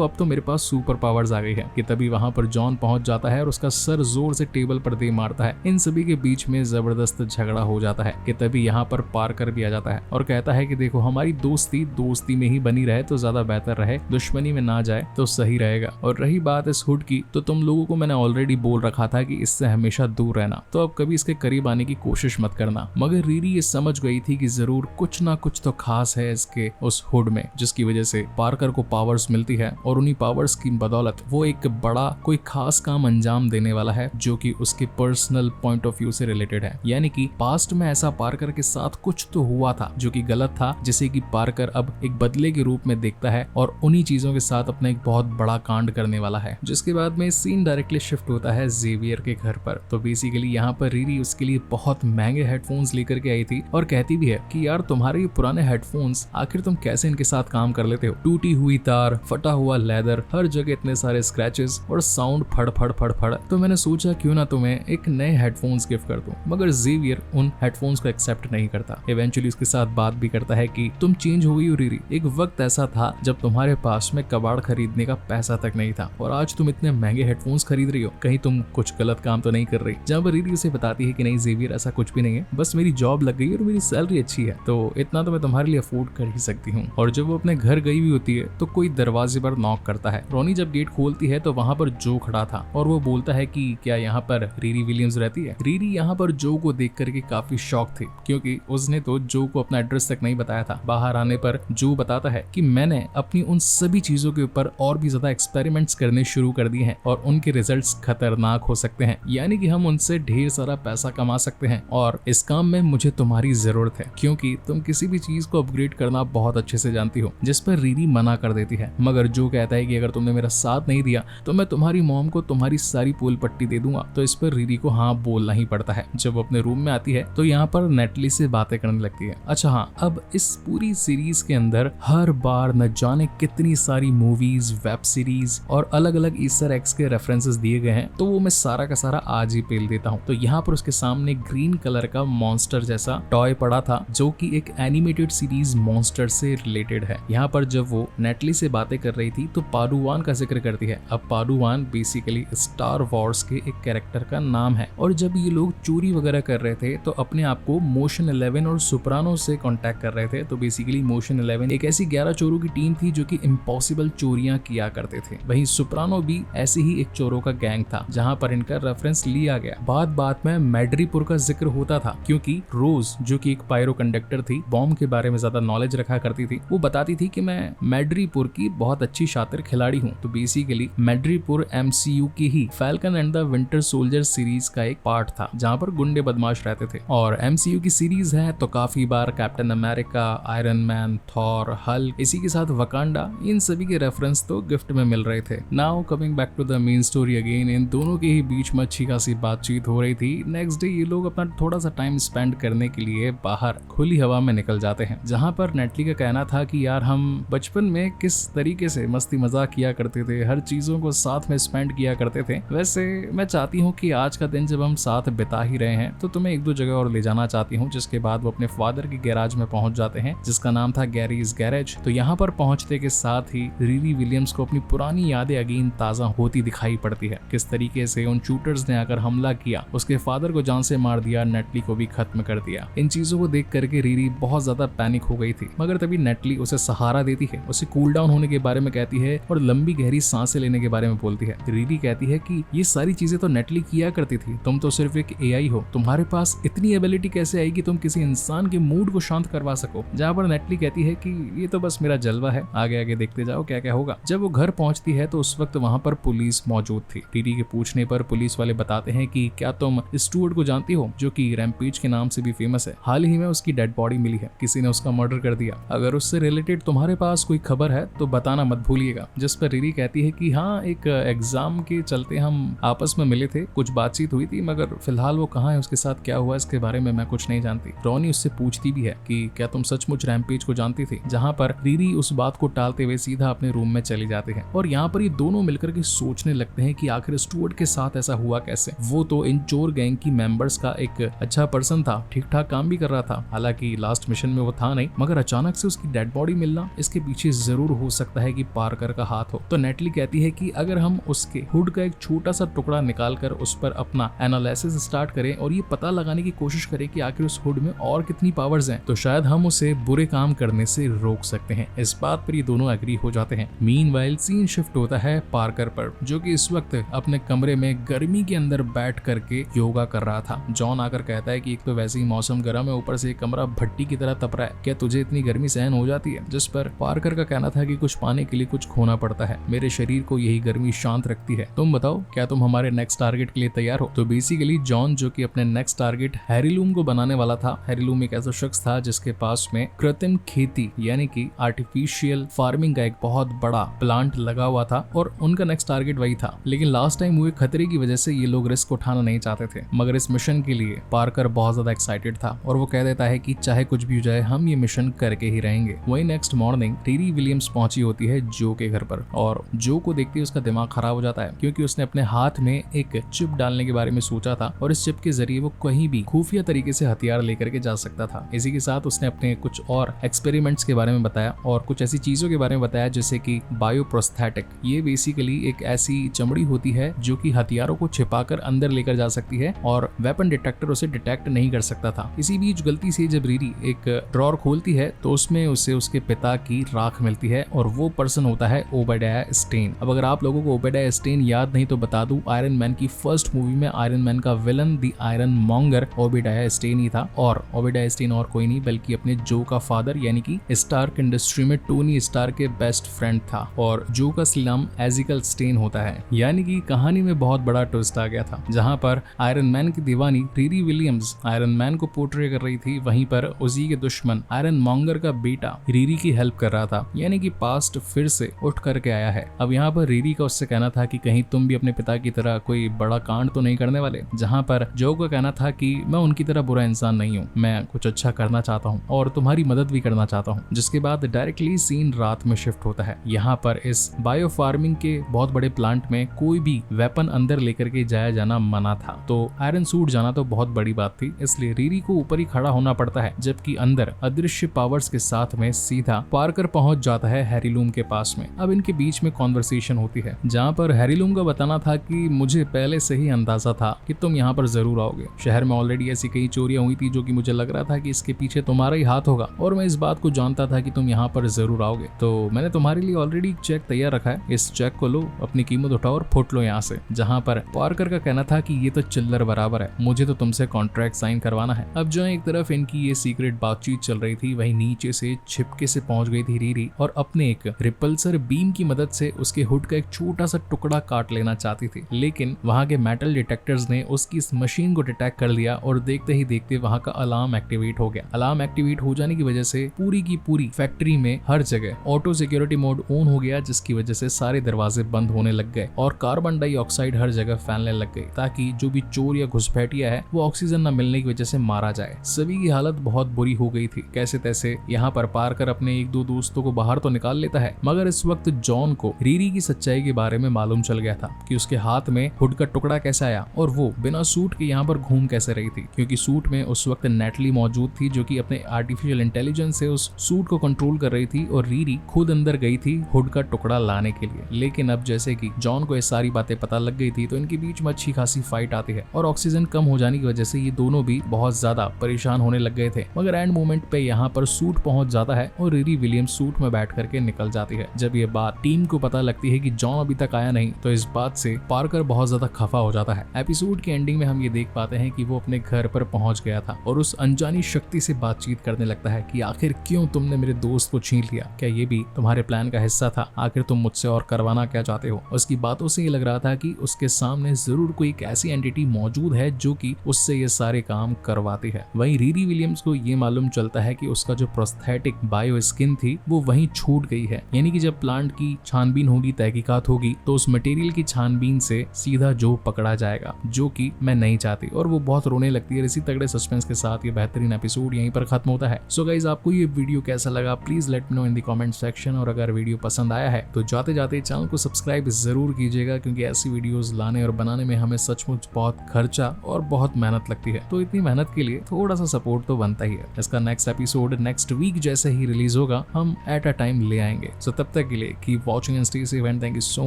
अब तो मेरे पास सुपर पावर्स आ गई है। कि तभी वहां पर जॉन पहुंच जाता है और उसका सर जोर से टेबल पर दे मारता है। इन सभी के बीच में जबरदस्त झगड़ा हो जाता है। कि तभी यहाँ पर पार्कर भी आ जाता है और कहता है कि देखो हमारी दोस्ती में ही बनी रहे तो ज्यादा बेहतर रहे, दुश्मनी में ना जाए तो सही रहेगा। और रही बात इस हुड की, तो तुम लोगों को मैंने ऑलरेडी बोल रखा था कि इससे हमेशा दूर रहना, तो अब कभी इसके करीब आने की कोशिश मत करना। मगर रीरी ये समझ गई थी कि जरूर कुछ ना कुछ तो खास है इसके उस हुड में, जिस जिसकी वजह से पार्कर को पावर्स मिलती है और उन्हीं पावर्स की बदौलत वो एक बड़ा कोई खास काम अंजाम देने वाला है जो कि उसके पर्सनल पॉइंट ऑफ व्यू से रिलेटेड है। यानी कि पास्ट में ऐसा पार्कर के साथ कुछ तो हुआ था जो कि गलत था, जिसे कि पार्कर अब एक बदले के रूप में देखता है और उन्हीं चीजों के साथ अपना एक बहुत बड़ा कांड करने वाला है। जिसके बाद में सीन डायरेक्टली शिफ्ट होता है जेवियर के घर पर। तो बेसिकली यहाँ पर रीरी उसके लिए बहुत महंगे हेडफोन्स लेकर के आई थी और कहती भी है कि यार तुम्हारे ये पुराने हेडफोन्स आखिर तुम कैसे इनके साथ काम कर लेते हो, टूटी हुई तार, फटा हुआ लेदर, हर जगह इतने सारे स्क्रैचेस और साउंड फड़ फड़ फड़ फड़। तो मैंने सोचा क्यों ना तुम्हें एक नए हेडफोन्स गिफ्ट कर दूं। मगर जेवियर उन हेडफोन्स को एक्सेप्ट नहीं करता। इवेंचुअली उसके साथ बात भी करता है कि तुम चेंज हो गई हो रीरी, एक वक्त ऐसा था जब तुम्हारे पास में कबाड़ खरीदने का पैसा तक नहीं था और आज तुम इतने महंगे हेडफोन्स खरीद रही हो, कहीं तुम कुछ गलत काम तो नहीं कर रही। जहाँ पर रीरी उसे बताती है कि नहीं जेवियर ऐसा कुछ भी नहीं है, बस मेरी जॉब लग गई और मेरी सैलरी अच्छी है तो इतना तो मैं तुम्हारे लिए अफोर्ड कर ही सकती हूँ। और जब वो अपने घर गई हुई होती है तो कोई दरवाजे पर नॉक करता है। रोनी जब गेट खोलती है तो वहाँ पर जो खड़ा था और वो बोलता है कि क्या यहाँ पर रीरी विलियम्स रहती है। रीरी यहाँ पर जो को देख करके काफी शॉक थी क्योंकि उसने तो जो को अपना एड्रेस तक नहीं बताया था। बाहर आने पर जो बताता है कि मैंने अपनी उन सभी चीजों के ऊपर और भी ज्यादा एक्सपेरिमेंट्स करने शुरू कर दिए हैं और उनके रिजल्ट्स खतरनाक हो सकते हैं, यानी कि हम उनसे ढेर सारा पैसा कमा सकते हैं और इस काम में मुझे तुम्हारी जरूरत है क्योंकि तुम किसी भी चीज को अपग्रेड करना बहुत अच्छे से जानती हो। जिस पर रीरी मना कर देती है मगर जो कहता है कि अगर तुमने मेरा साथ नहीं दिया तो मैं तुम्हारी मॉम को तुम्हारी सारी पोल पट्टी दे दूंगा। तो इस पर रीरी को हाँ बोलना ही पड़ता है। जब वो अपने रूम में आती है तो यहाँ पर नेटली से बातें करने लगती है। अच्छा हाँ, अब इस पूरी सीरीज के अंदर हर बार न जाने कितनी सारी मूवीज, वेब सीरीज और अलग अलग ईस्टर एग्स के रेफरेंसेस दिए गए हैं तो वो मैं सारा का सारा आज ही पेल देता हूँ। तो यहाँ पर उसके सामने ग्रीन कलर का मॉन्स्टर जैसा टॉय पड़ा था जो कि एक एनिमेटेड सीरीज मॉन्स्टर से रिलेटेड है। यहाँ पर जब वो नेटली से बातें कर रही थी तो पाडुवान का जिक्र करती है। अब पाडुवान बेसिकली स्टार वॉर्स के एक कैरेक्टर का नाम है और जब ये लोग चोरी वगैरह कर रहे थे तो अपने आप को मोशन 11 और सुप्रानो से कांटेक्ट कर रहे थे। तो बेसिकली मोशन 11 एक ऐसी 11 चोरों की टीम थी जो कि इम्पॉसिबल चोरियां किया करते थे। वहीं सुप्रानो भी ऐसे ही एक चोरों का गैंग था जहां पर इनका रेफरेंस लिया गया। बात में मैड्रीपुर का जिक्र होता था क्योंकि रोज जो कि एक पायरो कंडक्टर थी, बॉम्ब के बारे में ज्यादा नॉलेज रखा करती थी, वो बताती थी कि मैं मैड्रीपुर की बहुत अच्छी शातिर खिलाड़ी हूँ। तो बेसिकली मैड्रीपुर MCU की ही Falcon and the Winter Soldier series का एक पार्ट था जहाँ पर गुंडे बदमाश रहते थे। और MCU की सीरीज है तो काफी बार Captain America, Iron Man, Thor, Hulk, इसी के साथ वकांडा, इन सभी के रेफरेंस तो गिफ्ट में मिल रहे थे। Now coming back to the main story again, इन दोनों के ही बीच में अच्छी खासी बातचीत हो रही थी। नेक्स्ट डे ये लोग अपना थोड़ा सा टाइम स्पेंड करने के लिए बाहर खुली हवा में निकल जाते हैं जहाँ पर नेटली का कहना था कि यार हम बचपन में किस तरीके से मस्ती मजाक किया करते थे, हर चीजों को साथ में स्पेंड किया करते थे। वैसे मैं चाहती हूँ कि आज का दिन जब हम साथ बिता ही रहे हैं तो तुम्हें एक दो जगह और ले जाना चाहती हूँ। जिसके बाद वो अपने फादर के गैराज में पहुंच जाते हैं जिसका नाम था गैरीज गैरेज। तो यहाँ पर पहुंचते के साथ ही रीरी विलियम्स को अपनी पुरानी यादें अगेन ताजा होती दिखाई पड़ती है। किस तरीके से उन शूटर्स ने आकर हमला किया, उसके फादर को जान से मार दिया, नेटली को भी खत्म कर दिया। इन चीजों को देख करके रीरी बहुत ज्यादा पैनिक हो गई थी मगर तभी नेटली उसे सहारा देती है, उसे कूल डाउन होने के बारे में कहती है और लंबी गहरी सांसें लेने के बारे में बोलती है। रीरी कहती है कि ये सारी चीजें तो नेटली किया करती थी, तुम तो सिर्फ एक AI हो, तुम्हारे पास इतनी एबिलिटी कैसे आई कि तुम किसी इंसान के मूड को शांत करवा सको। जहाँ पर नेटली कहती है कि ये तो बस मेरा जलवा है, आगे आगे देखते जाओ क्या क्या होगा। जब वो घर पहुंचती है तो उस वक्त वहाँ पर पुलिस मौजूद थी। रीरी के पूछने पर पुलिस वाले बताते हैं कि क्या तुम स्टुअर्ट को जानती हो जो कि रैम्पेज के नाम से भी फेमस है, हाल ही में उसकी डेड बॉडी मिली है, किसी ने उसका मर्डर कर दिया, अगर उससे रिलेटेड तुम्हारे पास कोई खबर है तो बताना मत भूलिएगा। जिस पर रीरी कहती है कि हाँ, एक एग्जाम के चलते हम आपस में मिले थे, कुछ बातचीत हुई थी मगर फिलहाल वो कहाँ है, उसके साथ क्या हुआ इसके बारे में मैं कुछ नहीं जानती। रोनी उससे पूछती भी है कि क्या तुम सचमुच रैम्पेज को जानती थी, जहाँ पर रीरी उस बात को टालते हुए सीधा अपने रूम में चली जाती है। और यहाँ पर ये दोनों मिलकर के सोचने लगते हैं कि आखिर स्टुअर्ट के साथ ऐसा हुआ कैसे। वो तो इन चोर गैंग की मेंबर्स का एक अच्छा पर्सन था, ठीक ठाक काम भी कर रहा था, हालांकि लास्ट मिशन में वो था नहीं, मगर अचानक से उसकी डेड बॉडी मिलना, इसके पीछे जरूर हो सकता है कि पार्कर का हाथ हो। तो नेटली कहती है कि अगर हम उसके हुड का एक छोटा सा टुकड़ा निकाल कर उस पर अपना एनालिसिस स्टार्ट करें और ये पता लगाने की कोशिश करें कि आखिर उस हुड में और कितनी पावर्स हैं, तो शायद हम उसे बुरे काम करने से रोक सकते हैं। इस बात पर ये दोनों एग्री हो जाते हैं। मीनवाइल सीन शिफ्ट होता है पार्कर पर, जो कि इस वक्त अपने कमरे में गर्मी के अंदर बैठ करके योगा कर रहा था। जॉन आकर कहता है कि एक तो वैसे ही मौसम गर्म है, ऊपर से कमरा भट्टी की तरह तप रहा है, क्या तुझे इतनी गर्मी सहन हो जाती है। जिस जिस पर पार्कर का कहना था कि कुछ पाने के लिए कुछ खोना पड़ता है, मेरे शरीर को यही गर्मी शांत रखती है, तुम बताओ क्या तुम हमारे नेक्स्ट टारगेट के लिए तैयार हो। तो बेसिकली जॉन जो कि अपने नेक्स्ट टारगेट हेरिलूम को बनाने वाला था, हेरिलूम एक ऐसा शख्स था जिसके पास में कृत्रिम खेती यानी कि आर्टिफिशियल फार्मिंग का एक बहुत बड़ा प्लांट लगा हुआ था और उनका नेक्स्ट टारगेट वही था। लेकिन लास्ट टाइम हुए खतरे की वजह से ये लोग रिस्क उठाना नहीं चाहते थे, मगर इस मिशन के लिए पार्कर बहुत ज्यादा एक्साइटेड था और वो कह देता है कि चाहे कुछ भी हो जाए हम ये मिशन करके ही रहेंगे। वही नेक्स्ट मॉर्निंग रीरी विलियम्स पहुंची होती है जो के घर पर और जो को देखते ही उसका दिमाग खराब हो जाता है क्योंकि उसने अपने हाथ में एक चिप डालने के बारे में सोचा था और इस चिप के जरिए वो कहीं भी खुफिया तरीके से हथियार लेकर के जा सकता था। इसी के साथ उसने अपने कुछ और एक्सपेरिमेंट्स के बारे में बताया और कुछ ऐसी चीजों के बारे में बताया जैसे कि बायोप्रोस्थेटिक। ये बेसिकली एक ऐसी चमड़ी होती है जो कि हथियारों को छिपाकर अंदर लेकर जा सकती है और वेपन डिटेक्टर उसे डिटेक्ट नहीं कर सकता था। इसी बीच गलती से जब रीरी एक ड्रॉर खोलती है तो उसमें उसे उसके पिता की राख मिलती है और वो पर्सन होता है ओबेडाया स्टेन। अब अगर आप लोगों को ओबेडाया स्टेन याद नहीं तो बता दूं, आयरन मैन की फर्स्ट मूवी में आयरन मैन का villain the Iron Monger Obadiah Stane ही था और ओबेडाया स्टेन और कोई नहीं बल्कि अपने जो का फादर यानी कि स्टार्क इंडस्ट्री में टोनी स्टार्क के बेस्ट फ्रेंड था और जो का असली नाम एजिकल स्टेन होता है। यानी कि कहानी में बहुत बड़ा ट्विस्ट आ गया था, जहां पर आयरन मैन की दीवानी रीरी विलियम्स आयरन मैन को पोर्ट्रे कर रही थी, वहीं पर उसी के दुश्मन आयरन मॉन्गर का बेटा रीरी की हेल्प कर रहा था। यानी कि पास्ट फिर से उठ करके आया है। अब यहाँ पर रीरी का उससे कहना था कि कहीं तुम भी अपने पिता की तरह कोई बड़ा कांड तो नहीं करने वाले, जहाँ पर जो का कहना था कि मैं उनकी तरह बुरा इंसान नहीं हूँ, मैं कुछ अच्छा करना चाहता हूँ और तुम्हारी मदद भी करना चाहता हूँ। जिसके बाद डायरेक्टली सीन रात में शिफ्ट होता है। यहाँ पर इस बायो फार्मिंग के बहुत बड़े प्लांट में कोई भी वेपन अंदर लेकर के जाया जाना मना था, तो आयरन सूट जाना तो बहुत बड़ी बात थी, इसलिए रीरी को ऊपर ही खड़ा होना पड़ता है, जबकि अंदर अदृश्य पावर्स के साथ में सीधा पार्कर पहुंच जाता है हैरिलूम के पास में। अब इनके बीच में कॉन्वर्सेशन होती है जहाँ पर हैरिलूम का बताना था कि मुझे पहले से ही अंदाजा था कि तुम यहाँ पर जरूर आओगे। शहर में ऑलरेडी ऐसी कई चोरियां हुई थी जो कि मुझे लग रहा था कि इसके पीछे तुम्हारा ही हाथ होगा और मैं इस बात को जानता था कि तुम यहाँ पर जरूर आओगे, तो मैंने तुम्हारे लिए ऑलरेडी चेक तैयार रखा है, इस चेक को लो, अपनी कीमत उठाओ और फुट लो यहाँ से। जहाँ पर पार्कर का कहना था कि ये तो चिल्लर बराबर है, मुझे तो तुमसे कॉन्ट्रैक्ट साइन करवाना है। अब जो एक तरफ इनकी ये सीक्रेट बातचीत चल रही थी, वहीं नीचे से छिपके से पहुंच गई थी रीरी और अपने एक रिपल्सर बीम की मदद से उसके हुड का एक छोटा सा टुकड़ा काट लेना चाहती थी, लेकिन वहां के मेटल डिटेक्टर्स ने उसकी इस मशीन को डिटेक्ट कर लिया और देखते ही देखते वहां का अलार्म एक्टिवेट हो गया। अलार्म एक्टिवेट हो जाने की वजह से पूरी की पूरी फैक्ट्री में हर जगह ऑटो सिक्योरिटी मोड ऑन हो गया, जिसकी वजह से सारे दरवाजे बंद होने लग गए और कार्बन डाइऑक्साइड हर जगह फैलने लग गई, ताकि जो भी चोर या घुसपैठिया है वो ऑक्सीजन न मिलने की वजह से मारा जाए। सभी की हालत बहुत बुरी हो गई थी। कैसे तैसे यहाँ पर पार्कर अपने एक दो दोस्तों को बाहर तो निकाल लेता है, मगर इस वक्त जॉन को रीरी की सच्चाई के बारे में मालूम चल गया था कि उसके हाथ में हुड का टुकड़ा कैसे आया और वो बिना सूट के यहाँ पर घूम कैसे रही थी, क्योंकि सूट में उस वक्त नेटली मौजूद थी जो कि अपने आर्टिफिशियल इंटेलिजेंस से उस सूट को कंट्रोल कर रही थी और रीरी खुद अंदर गई थी हुड का टुकड़ा लाने के लिए। लेकिन अब जैसे कि जॉन को ये सारी बातें पता लग गई थी तो इनके बीच में अच्छी खासी फाइट आती है और ऑक्सीजन कम हो जाने की वजह से ये दोनों भी बहुत ज्यादा परेशान होने लग गए थे। मगर एंड मोमेंट पे यहाँ पर सूट पहुंच जाता है और रीरी विलियम्स सूट में बैठ करके निकल जाती है। जब ये बात टीम को पता लगती है कि जॉन अभी तक आया नहीं तो इस बात से पार्कर बहुत ज्यादा खफा हो जाता है। एपिसोड के एंडिंग में हम ये देख पाते हैं कि वो अपने घर पर पहुंच गया था और उस अनजानी शक्ति से बातचीत करने लगता है कि आखिर क्यों तुमने मेरे दोस्त को छीन लिया, क्या ये भी तुम्हारे प्लान का हिस्सा था, आखिर तुम मुझसे और करवाना क्या चाहते हो। उसकी बातों से ये लग रहा था कि उसके सामने जरूर कोई एक ऐसी एंटिटी मौजूद है जो कि उससे ये सारे काम करवाती है। वहीं रीरी विलियम्स को ये मालूम चलता है कि उसका जो प्रोस्थेटिक बायो स्किन थी वो वहीं छूट गई है, यानी कि जब प्लांट की छानबीन होगी, तहकीकात होगी तो उस मटेरियल की छानबीन से सीधा जो पकड़ा जाएगा, जो कि मैं नहीं चाहती। और वो बहुत रोने लगती है। इसी तगड़े सस्पेंस के साथ ये बेहतरीन एपिसोड यहीं पर खत्म होता है। सो गाइस, आपको ये वीडियो कैसा लगा please let me know in the comment section, और अगर वीडियो पसंद आया है तो जाते जाते चैनल को सब्सक्राइब जरूर कीजिएगा, क्योंकि ऐसी वीडियोस लाने और बनाने में हमें सचमुच बहुत खर्चा और बहुत मेहनत लगती है, तो इतनी मेहनत के लिए थोड़ा सा सपोर्ट तो बनता ही है। इसका नेक्स्ट एपिसोड नेक्स्ट वीक जैसे ही रिलीज होगा हम एट अ टाइम ले आएंगे। सो तब तक के लिए keep watching and stay safe and thank you so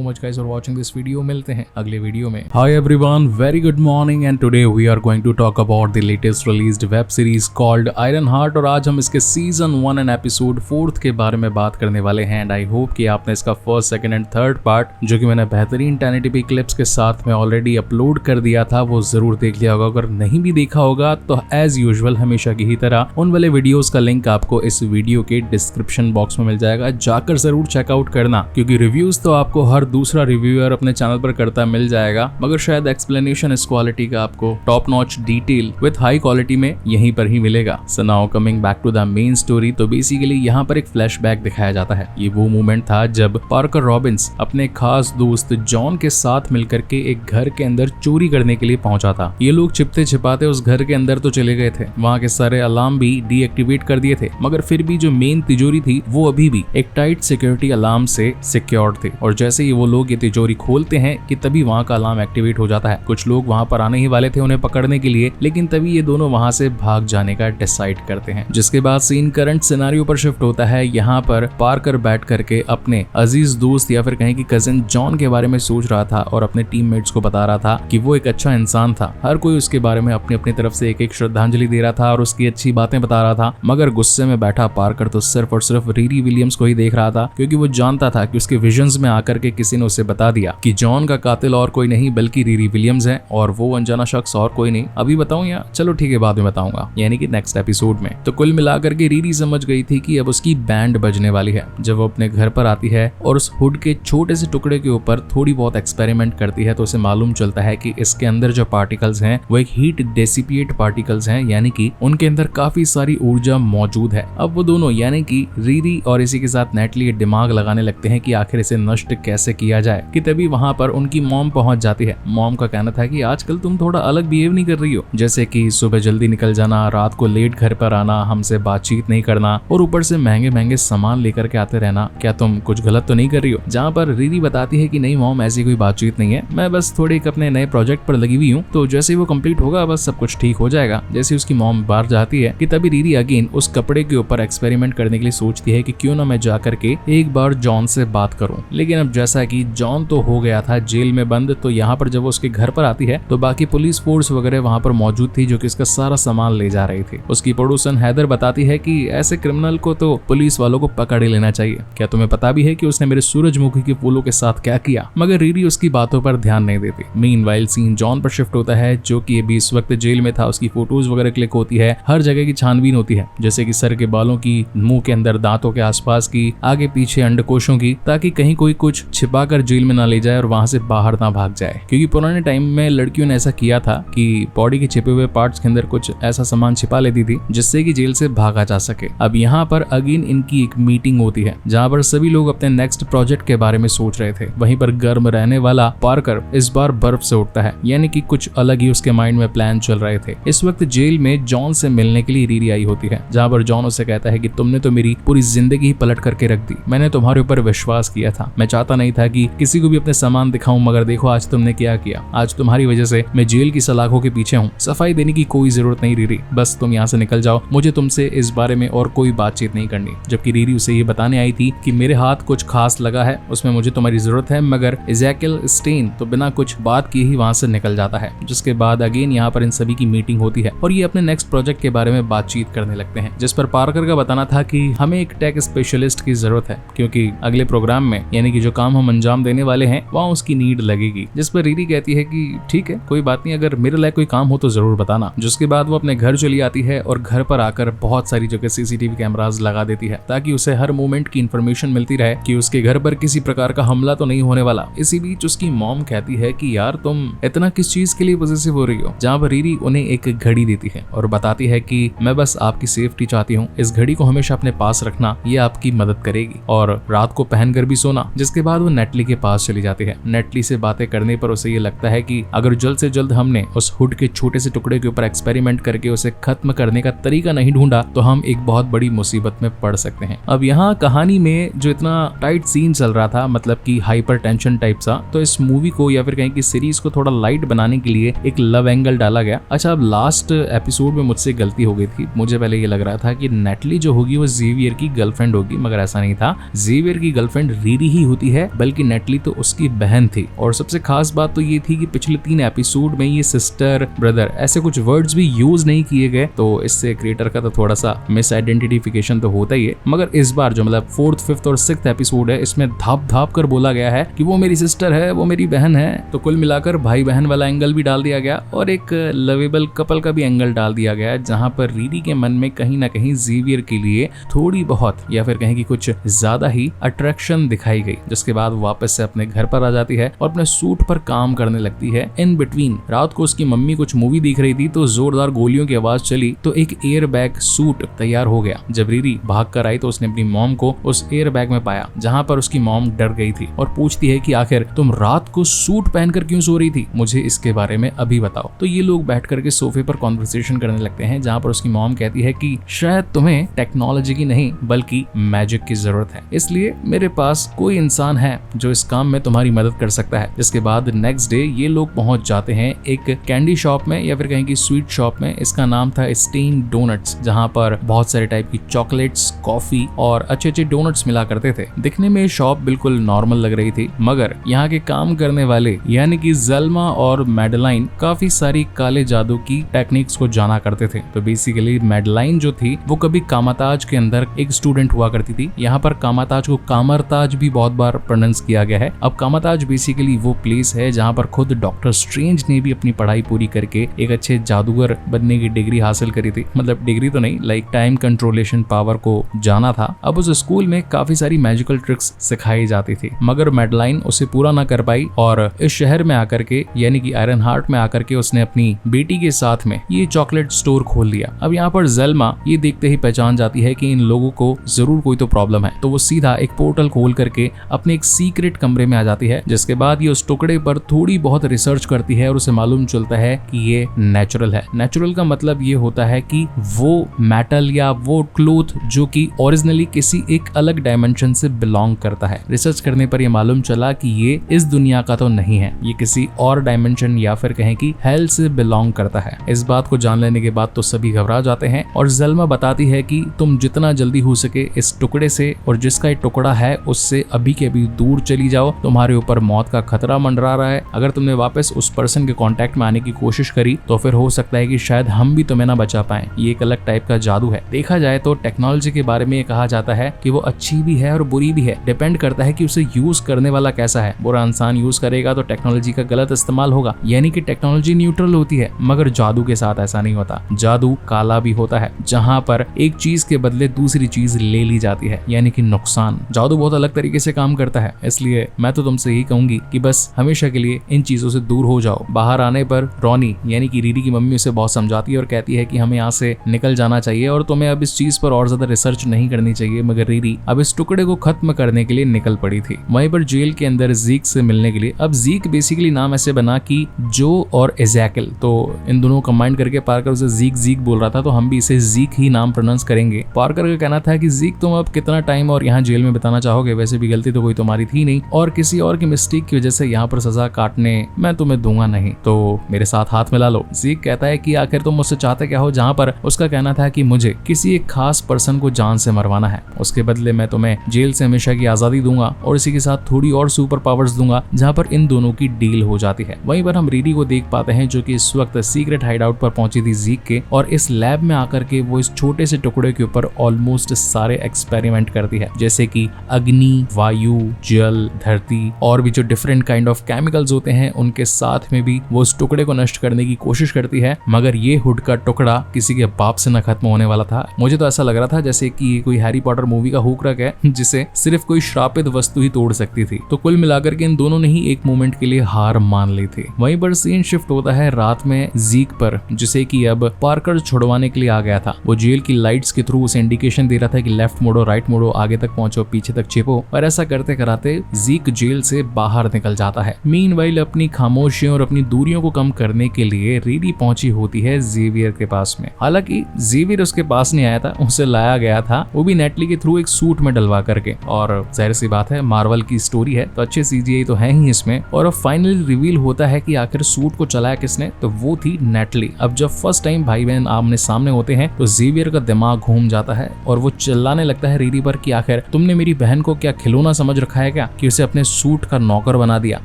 much guys for watching this video. मिलते हैं अगले वीडियो में। Hi everyone, very good morning and today we are going to talk about the latest released web series called Iron Heart, और आज हम इसके season 1 and episode 4 के बारे में बात करने वाले हैं। एंड आई होप कि आपने इसका first, second and third part जो कि मैंने बेहतरीन 1080p क्लिप्स के साथ में ऑलरेडी अपलोड कर दिया था वो जरूर देख लिया होगा। अगर नहीं भी देखा होगा तो एज यूजुअल हमेशा की ही तरह उन वाले वीडियोस का लिंक आपको इस वीडियो के डिस्क्रिप्शन बॉक्स में मिल जाएगा, जाकर जरूर चेकआउट करना, क्योंकि रिव्यूज तो आपको हर दूसरा रिव्यूअर अपने चैनल पर करता मिल जाएगा, मगर शायद एक्सप्लेनेशन इस क्वालिटी का आपको top notch detail with high quality में यहीं पर ही मिलेगा। So now coming back to the main story, तो बेसिकली यहाँ पर एक फ्लैशबैक दिखाया जाता है। ये वो मोमेंट था जब पार्कर रॉबिन्स अपने खास दोस्त जॉन के साथ मिलकर के एक घर के अंदर चोरी करने के लिए पहुंचा था। ये लोग छिपते छिपाते उस घर के अंदर तो चले गए थे, वहाँ के सारे अलार्म भी डीएक्टिवेट कर दिए थे, मगर फिर भी जो मेन तिजोरी थी वो अभी भी एक टाइट सिक्योरिटी अलार्म से सिक्योर्ड थी। और जैसे ही वो लोग ये तिजोरी खोलते हैं कि तभी वहाँ का अलार्म एक्टिवेट हो जाता है। कुछ लोग वहाँ पर आने ही वाले थे उन्हें पकड़ने के लिए, लेकिन तभी ये दोनों वहाँ से भाग जाने का डिसाइड करते हैं। जिसके बाद सीन करंट सिनेरियो पर शिफ्ट होता है। यहाँ पर पार्कर बैठ करके अपने अजीज दोस्त या फिर कहें कि कजिन जॉन के बारे में सोच रहा था और अपने टीममेट्स को बता रहा था कि वो एक अच्छा इंसान था। हर कोई उसके बारे में अपनी अपनी तरफ से एक एक श्रद्धांजलि दे रहा था और उसकी अच्छी बातें बता रहा था, मगर गुस्से में बैठा पार्कर तो सिर्फ और सिर्फ रीरी विलियम्स को ही देख रहा था, क्योंकि वो जानता था कि उसके विजन्स में आकर के किसी ने उसे बता दिया कि जॉन का कातिल और कोई नहीं बल्कि रीरी विलियम्स है, और वो अनजाना शख्स और कोई नहीं। अभी बताऊं या चलो ठीक है बाद में बताऊंगा, यानी कि नेक्स्ट एपिसोड में। तो कुल मिलाकर के रीरी समझ गई थी कि अब उसकी बैंड बजने वाली है। जब वो अपने घर पर आती है और उस हुड के छोटे से टुकड़े के ऊपर थोड़ी बहुत एक्सपेरिमेंट करती है, तो उसे मालूम चलता है कि इसके अंदर जो पार्टिकल्स हैं वो एक हीट डेसिपिएट पार्टिकल्स हैं, यानी कि उनके अंदर काफी सारी ऊर्जा मौजूद है। अब वो दोनों यानी कि रीरी और इसी के साथ नेटली दिमाग लगाने लगते हैं कि आखिर इसे नष्ट कैसे किया जाए, कि तभी वहां पर उनकी मॉम पहुंच जाती है। मॉम का कहना था कि आजकल तुम थोड़ा अलग बिहेव नहीं कर रही हो, जैसे कि सुबह जल्दी निकल जाना, रात को लेट घर पर आना, हमसे बातचीत नहीं करना और ऊपर से महंगे महंगे सामान लेकर के आते रहना। क्या तुम कुछ गलत तो नहीं कर रही हो? जहाँ पर रीरी बताती है कि नहीं मॉम, ऐसी कोई बातचीत नहीं है, मैं बस थोड़े एक अपने नए प्रोजेक्ट पर लगी हुई हूँ, तो जैसे ही वो कंप्लीट होगा बस सब कुछ ठीक हो जाएगा। जैसे उसकी मॉम बाहर जाती है कि तभी रीरी अगेन उस कपड़े के ऊपर एक्सपेरिमेंट करने के लिए सोचती है कि क्यों ना मैं जाकर के एक बार जॉन से बात करूं। लेकिन अब जैसा कि जॉन तो हो गया था जेल में बंद, तो यहाँ पर जब वो उसके घर पर आती है तो बाकी पुलिस फोर्स वगैरह वहाँ पर मौजूद थी जो कि इसका सारा सामान ले जा रही थी। उसकी पड़ोसन हैदर बताती है कि ऐसे क्रिमिनल को तो पुलिस वालों को पकड़ ही लेना चाहिए। क्या तुम्हें पता भी है कि उसने मेरे सूरजमुखी के फूलों के साथ क्या किया? मगर रीरी उसकी बातों पर ध्यान नहीं देती। मीनवाइल सीन जॉन पर शिफ्ट होता है, जो कि अभी इस वक्त जेल में था। उसकी फोटोज वगैरह क्लिक होती है, हर जगह की छानबीन होती है, जैसे कि सर के बालों की, मुंह के अंदर, दांतों के आसपास की, आगे पीछे अंडकोशों की, ताकि कहीं कोई कुछ छिपा कर जेल में ना ले जाए और वहां से बाहर ना भाग जाए। क्योंकि पुराने टाइम में लड़कियों ने ऐसा किया था कि बॉडी के छिपे हुए पार्ट्स के अंदर कुछ ऐसा सामान छिपा लेती थी जिससे कि जेल से भागा जा सके। अब यहाँ पर अगेन इनकी एक मीटिंग होती है जहाँ पर सभी लोग अपने नेक्स्ट प्रोजेक्ट के बारे में सोच रहे थे। वहीं पर गर्म रहने वाला पार्कर इस बार बर्फ से उठता है, यानी कि कुछ अलग ही उसके माइंड में प्लान चल रहे थे। इस वक्त जेल में जॉन से मिलने के लिए रीरी आई होती है, जहाँ पर जॉन उसे कहता है कि तुमने तो मेरी पूरी जिंदगी ही पलट करके रख दी। मैंने तुम्हारे ऊपर विश्वास किया था, मैं चाहता नहीं था कि किसी को भी अपने सामान दिखाऊं, मगर देखो आज तुमने क्या किया। आज तुम्हारी वजह से मैं जेल की सलाखों के पीछे हूँ। सफाई देने की कोई जरूरत नहीं रीरी, बस तुम यहाँ से निकल जाओ, मुझे तुमसे इस बारे में और कोई बातचीत नहीं करनी। जबकि रीरी उसे ये बताने आई थी कि मेरे हाथ कुछ खास लगा है, उसमें मुझे तुम्हारी जरूरत है, मगर इज़ेकियल स्टेन तो बिना कुछ बात किए ही वहां से निकल जाता है। जिसके बाद अगेन यहाँ पर इन सभी की मीटिंग होती है और ये अपने नेक्स्ट प्रोजेक्ट के बारे में बातचीत करने लगते हैं, जिस पर पार्कर का बताना था कि हमें एक टेक स्पेशलिस्ट की जरूरत है, क्योंकि अगले प्रोग्राम में यानी कि जो काम हम अंजाम देने वाले हैं वहाँ उसकी नीड लगेगी। जिस पर रीरी कहती है कि ठीक है कोई बात नहीं, अगर मेरे लिए कोई काम हो तो जरूर बताना। जिसके बाद वो अपने घर चली आती है और घर पर आकर बहुत सारी जगह सीसीटीवी कैमरास लगा देती है ताकि उसे हर मोमेंट की इंफॉर्मेशन मिलती रहे कि उसके घर पर किसी प्रकार का हमला तो नहीं होने वाला। इसी बीच उसकी मॉम कहती है कि यार तुम इतना किस चीज के लिए पॉसेसिव हो रही हो, जहाँ पर रीरी उन्हें एक घड़ी देती है और बताती है कि मैं बस आपकी सेफ्टी चाहती हूँ, इस घड़ी को हमेशा अपने पास रखना, ये आपकी मदद करेगी और रात को पहनकर भी सोना। जिसके बाद वो नेटली के पास चली जाती है। नेटली से बातें करने पर उसे ये लगता है कि अगर जल्द से जल्द हमने उस हुड के छोटे से टुकड़े के ऊपर एक्सपेरिमेंट करके उसे खत्म करने का तरीका नहीं ढूंढा तो हम एक बहुत बड़ी मुसीबत में पड़ सकते हैं। अब यहाँ कहानी में जो इतना टाइट सीन चल रहा था, मतलब कि हाइपर टेंशन टाइप सा, तो इस मूवी को या फिर कहीं की सीरीज को थोड़ा लाइट बनाने के लिए एक लव एंगल डाला गया। अच्छा, अब लास्ट एपिसोड में मुझसे गलती हो गई थी। मुझे पहले ये लग रहा था कि नेटली जो होगी वो जेवियर की गर्लफ्रेंड होगी, मगर ऐसा नहीं था। जेवियर की गर्लफ्रेंड रीरी ही होती है, बल्कि नेटली तो उसकी बहन थी। और सबसे खास बात तो ये थी कि पिछले 3 एपिसोड में ये सिस्टर, ब्रदर ऐसे कुछ वर्ड्स भी यूज नहीं किए गए, तो इससे क्रिएटर का तो थोड़ा सा मिस आइडेंटिफिकेशन तो होता ही है। मगर इस बार जो मतलब 4th, 5th और 6th एपिसोड है, इसमें धाप धाप कर बोला गया है कि वो मेरी सिस्टर है, वो मेरी बहन है। तो कुल मिलाकर भाई बहन वाला एंगल भी डाल दिया गया और एक लवेबल कपल का भी एंगल डाल दिया गया है, जहां पर रीरी के मन में कहीं ना कहीं जेवियर के लिए थोड़ी बहुत या फिर कहें कि कुछ ज्यादा ही अट्रैक्शन दिखाई गई, जिसके बाद वापस से अपने घर पर आ जाती है और अपने सूट पर काम करने लगती है। इन बिटवीन रात को उसकी मम्मी कुछ मूवी देख रही थी तो जोरदार गोलियों की आवाज चली तो एक एयर बैग सूट तैयार हो गया। जब रीरी भाग कर आई तो उसने अपनी मॉम को उस एयर बैग में पाया, जहाँ पर उसकी मॉम डर गई थी और पूछती है कि आखिर तुम रात को सूट पहनकर क्यों सो रही थी, मुझे इसके बारे में अभी बताओ। तो ये लोग बैठ करके सोफे पर कॉन्वर्सेशन करने लगते हैं, जहाँ पर उसकी मॉम कहती है कि शायद तुम्हें टेक्नोलॉजी की नहीं बल्कि मैजिक की जरूरत है, इसलिए मेरे पास कोई इंसान है जो इस काम में तुम्हारी मदद कर सकता है। जिसके बाद नेक्स्ट डे ये लोग पहुंच जाते हैं एक कैंडी शॉप में या फिर कहें कि स्वीट शॉप में। इसका नाम था स्टेन डोनट्स, जहाँ पर बहुत सारे टाइप की चॉकलेट्स, कॉफी और अच्छे अच्छे डोनट्स मिला करते थे। दिखने में शॉप बिल्कुल नॉर्मल लग रही थी, मगर यहाँ के काम करने वाले यानी कि ज़ल्मा और मैडलाइन काफी सारी काले जादू की टेक्निक्स को जाना करते थे। तो बेसिकली मैडलाइन जो थी वो कभी कामाताज के अंदर एक स्टूडेंट हुआ करती थी। यहाँ पर कामाताज को कामरताज भी बहुत बार प्रोनाउंस किया गया है। अब कामाताज बेसिकली वो प्लेस है जहाँ पर खुद डॉक्टर स्ट्रेंज ने भी अपनी पढ़ाई पूरी करके एक अच्छे जादूगर बनने की डिग्री हासिल करी थी। मतलब डिग्री तो नहीं, लाइक टाइम कंट्रोलेशन पावर को जाना था। अब उस स्कूल में काफी सारी मैजिकल ट्रिक्स सिखाई जाती थी, मगर मैडलाइन उसे पूरा ना कर पाई और इस शहर में आकर के यानी कि आयरन हार्ट में आकर के उसने अपनी बेटी के साथ में ये चॉकलेट स्टोर खोल लिया। अब यहाँ पर ज़ल्मा ये देखते ही पहचान जाती है कि इन लोगों को जरूर कोई तो प्रॉब्लम है, तो वो सीधा एक पोर्टल खोल करके अपने एक सीक्रेट कमरे में आ जाती है। जिसके बाद ये उस टुकड़े पर थोड़ी बहुत रिसर्च करती है और उसे मालूम चलता है कि ये नेचुरल है। नेचुरल का मतलब ये होता है कि वो मेटल या वो क्लोथ जो कि ओरिजिनली किसी एक अलग डायमेंशन से बिलोंग करता है। रिसर्च करने पर ये मालूम चला कि ये इस दुनिया का तो नहीं है, ये किसी और डायमेंशन या फिर कहें कि हेल से बिलोंग करता है। इस बात को जान लेने के बाद तो सभी घबरा जाते हैं और ज़ल्मा बताती है कि तुम जितना जल्दी हो सके इस टुकड़े से और जिसका ये टुकड़ा है उससे अभी के अभी दूर चली जाओ, तुम्हारे ऊपर मौत का खतरा मंडरा रहा है। अगर तुमने वापस उस पर्सन के कांटेक्ट में आने की कोशिश करी तो फिर हो सकता है कि शायद हम भी तुम्हें ना बचा पाए। ये एक अलग टाइप का जादू है। देखा जाए तो टेक्नोलॉजी के बारे में ये कहा जाता है कि वो अच्छी भी है और बुरी भी है, डिपेंड करता है कि उसे यूज करने वाला कैसा है। बुरा इंसान यूज करेगा तो टेक्नोलॉजी का गलत इस्तेमाल होगा, यानी कि टेक्नोलॉजी न्यूट्रल होती है। मगर जादू के साथ ऐसा नहीं होता, जादू काला भी होता है, जहाँ पर एक चीज के बदले दूसरी चीज ले ली जाती है, यानी कि नुकसान। जादू बहुत अलग तरीके से काम करता है, इसलिए मैं तो तुमसे यही कहूंगी कि बस हमेशा के लिए इन चीजों से दूर हो जाओ। बाहर आने पर रॉनी यानी कि रीरी की मम्मी उसे बहुत समझाती है और कहती है कि हमें यहाँ से निकल जाना चाहिए और तुम्हें अब इस चीज पर और ज्यादा रिसर्च नहीं करनी चाहिए। मगर रीरी अब इस टुकड़े को खत्म करने के लिए निकल पड़ी थी। वहीं पर जेल के अंदर जीक से मिलने के लिए, अब जीक बेसिकली नाम ऐसे बना कि जो और एज़ेकिल, तो इन दोनों कंबाइन करके पार्कर उसे जीक जीक बोल रहा था, तो हम भी इसे जीक ही नाम प्रोनाउंस करेंगे। पार्कर का कहना था कि जीक तुम अब कितना टाइम और यहाँ जेल में बिताना चाहोगे, वैसे भी गलती तो कोई तुम्हारी थी नहीं और किसी और की मिस्टेक की वजह से यहाँ पर सजा काटने मैं तुम्हें दूंगा नहीं, तो मेरे साथ हाथ मिला लो। जीक कहता है कि आखिर तुम मुझसे चाहते क्या हो, जहाँ पर उसका कहना था कि मुझे किसी एक खास पर्सन को जान से मरवाना है, उसके बदले मैं तुम्हें जेल से हमेशा की आजादी दूंगा और इसी के साथ थोड़ी और सुपर पावर्स दूंगा, जहाँ पर इन दोनों की डील हो जाती है। वहीं पर हम रीडी को देख पाते हैं जो कि इस वक्त सीक्रेट हाइड आउट पर पहुंची थी जीक के, और इस लैब में आकर के वो इस छोटे से टुकड़े के ऊपर ऑलमोस्ट सारे एक्सपेरिमेंट करती है, जैसे कि अग्नि, वायु, जल, धरती और भी जो डिफरेंट काइंड ऑफ केमिकल्स होते हैं उनके साथ में भी वो उस टुकड़े को नष्ट करने की कोशिश करती है। मगर ये हुड का टुकड़ा किसी के बाप से न खत्म होने वाला था। मुझे तो ऐसा लग रहा था जैसे कि कोई हैरी पॉटर मूवी का हुक है जिसे सिर्फ कोई श्रापित वस्तु ही तोड़ सकती थी। तो कुल मिलाकर के इन दोनों ने ही एक मोमेंट के लिए हार मान ली थी। वहीं पर सीन शिफ्ट होता है रात में जीक पर, जिसे कि अब पार्कर छुड़वाने के लिए आ गया था। वो जेल की लाइट्स के थ्रू उसे इंडिकेशन दे रहा था कि लेफ्ट मोड़ो, राइट मोड़ो, आगे तक पहुंचो, पीछे तक छिपो, और ऐसा करते कराते जीक जेल से बाहर निकल जाता है। मीनवाइल अपनी खामोशियों और अपनी दूरियों को कम करने के लिए रीडी पहुंची होती है जेवियर के पास में। हालांकि जेवियर उसके पास नहीं आया था, उसे लाया गया था, वो भी नेटली के थ्रू एक सूट में डलवा करके। और जाहिर सी बात है मार्वल की स्टोरी है तो अच्छे सीजीआई तो है ही इसमें। और अब फाइनली रिवील होता है कि आखिर सूट को चलाया किसने, तो वो थी नेटली। अब जब फर्स्ट टाइम भाई बहन आमने सामने होते हैं तो जेवियर का दिमाग घूम जाता है और वो चिल्लाने लगता है रीडी पर कि आखिर तुमने मेरी बहन को क्या खिलौना समझ रखा है क्या, कि उसे अपने सूट का नौकर बना दिया,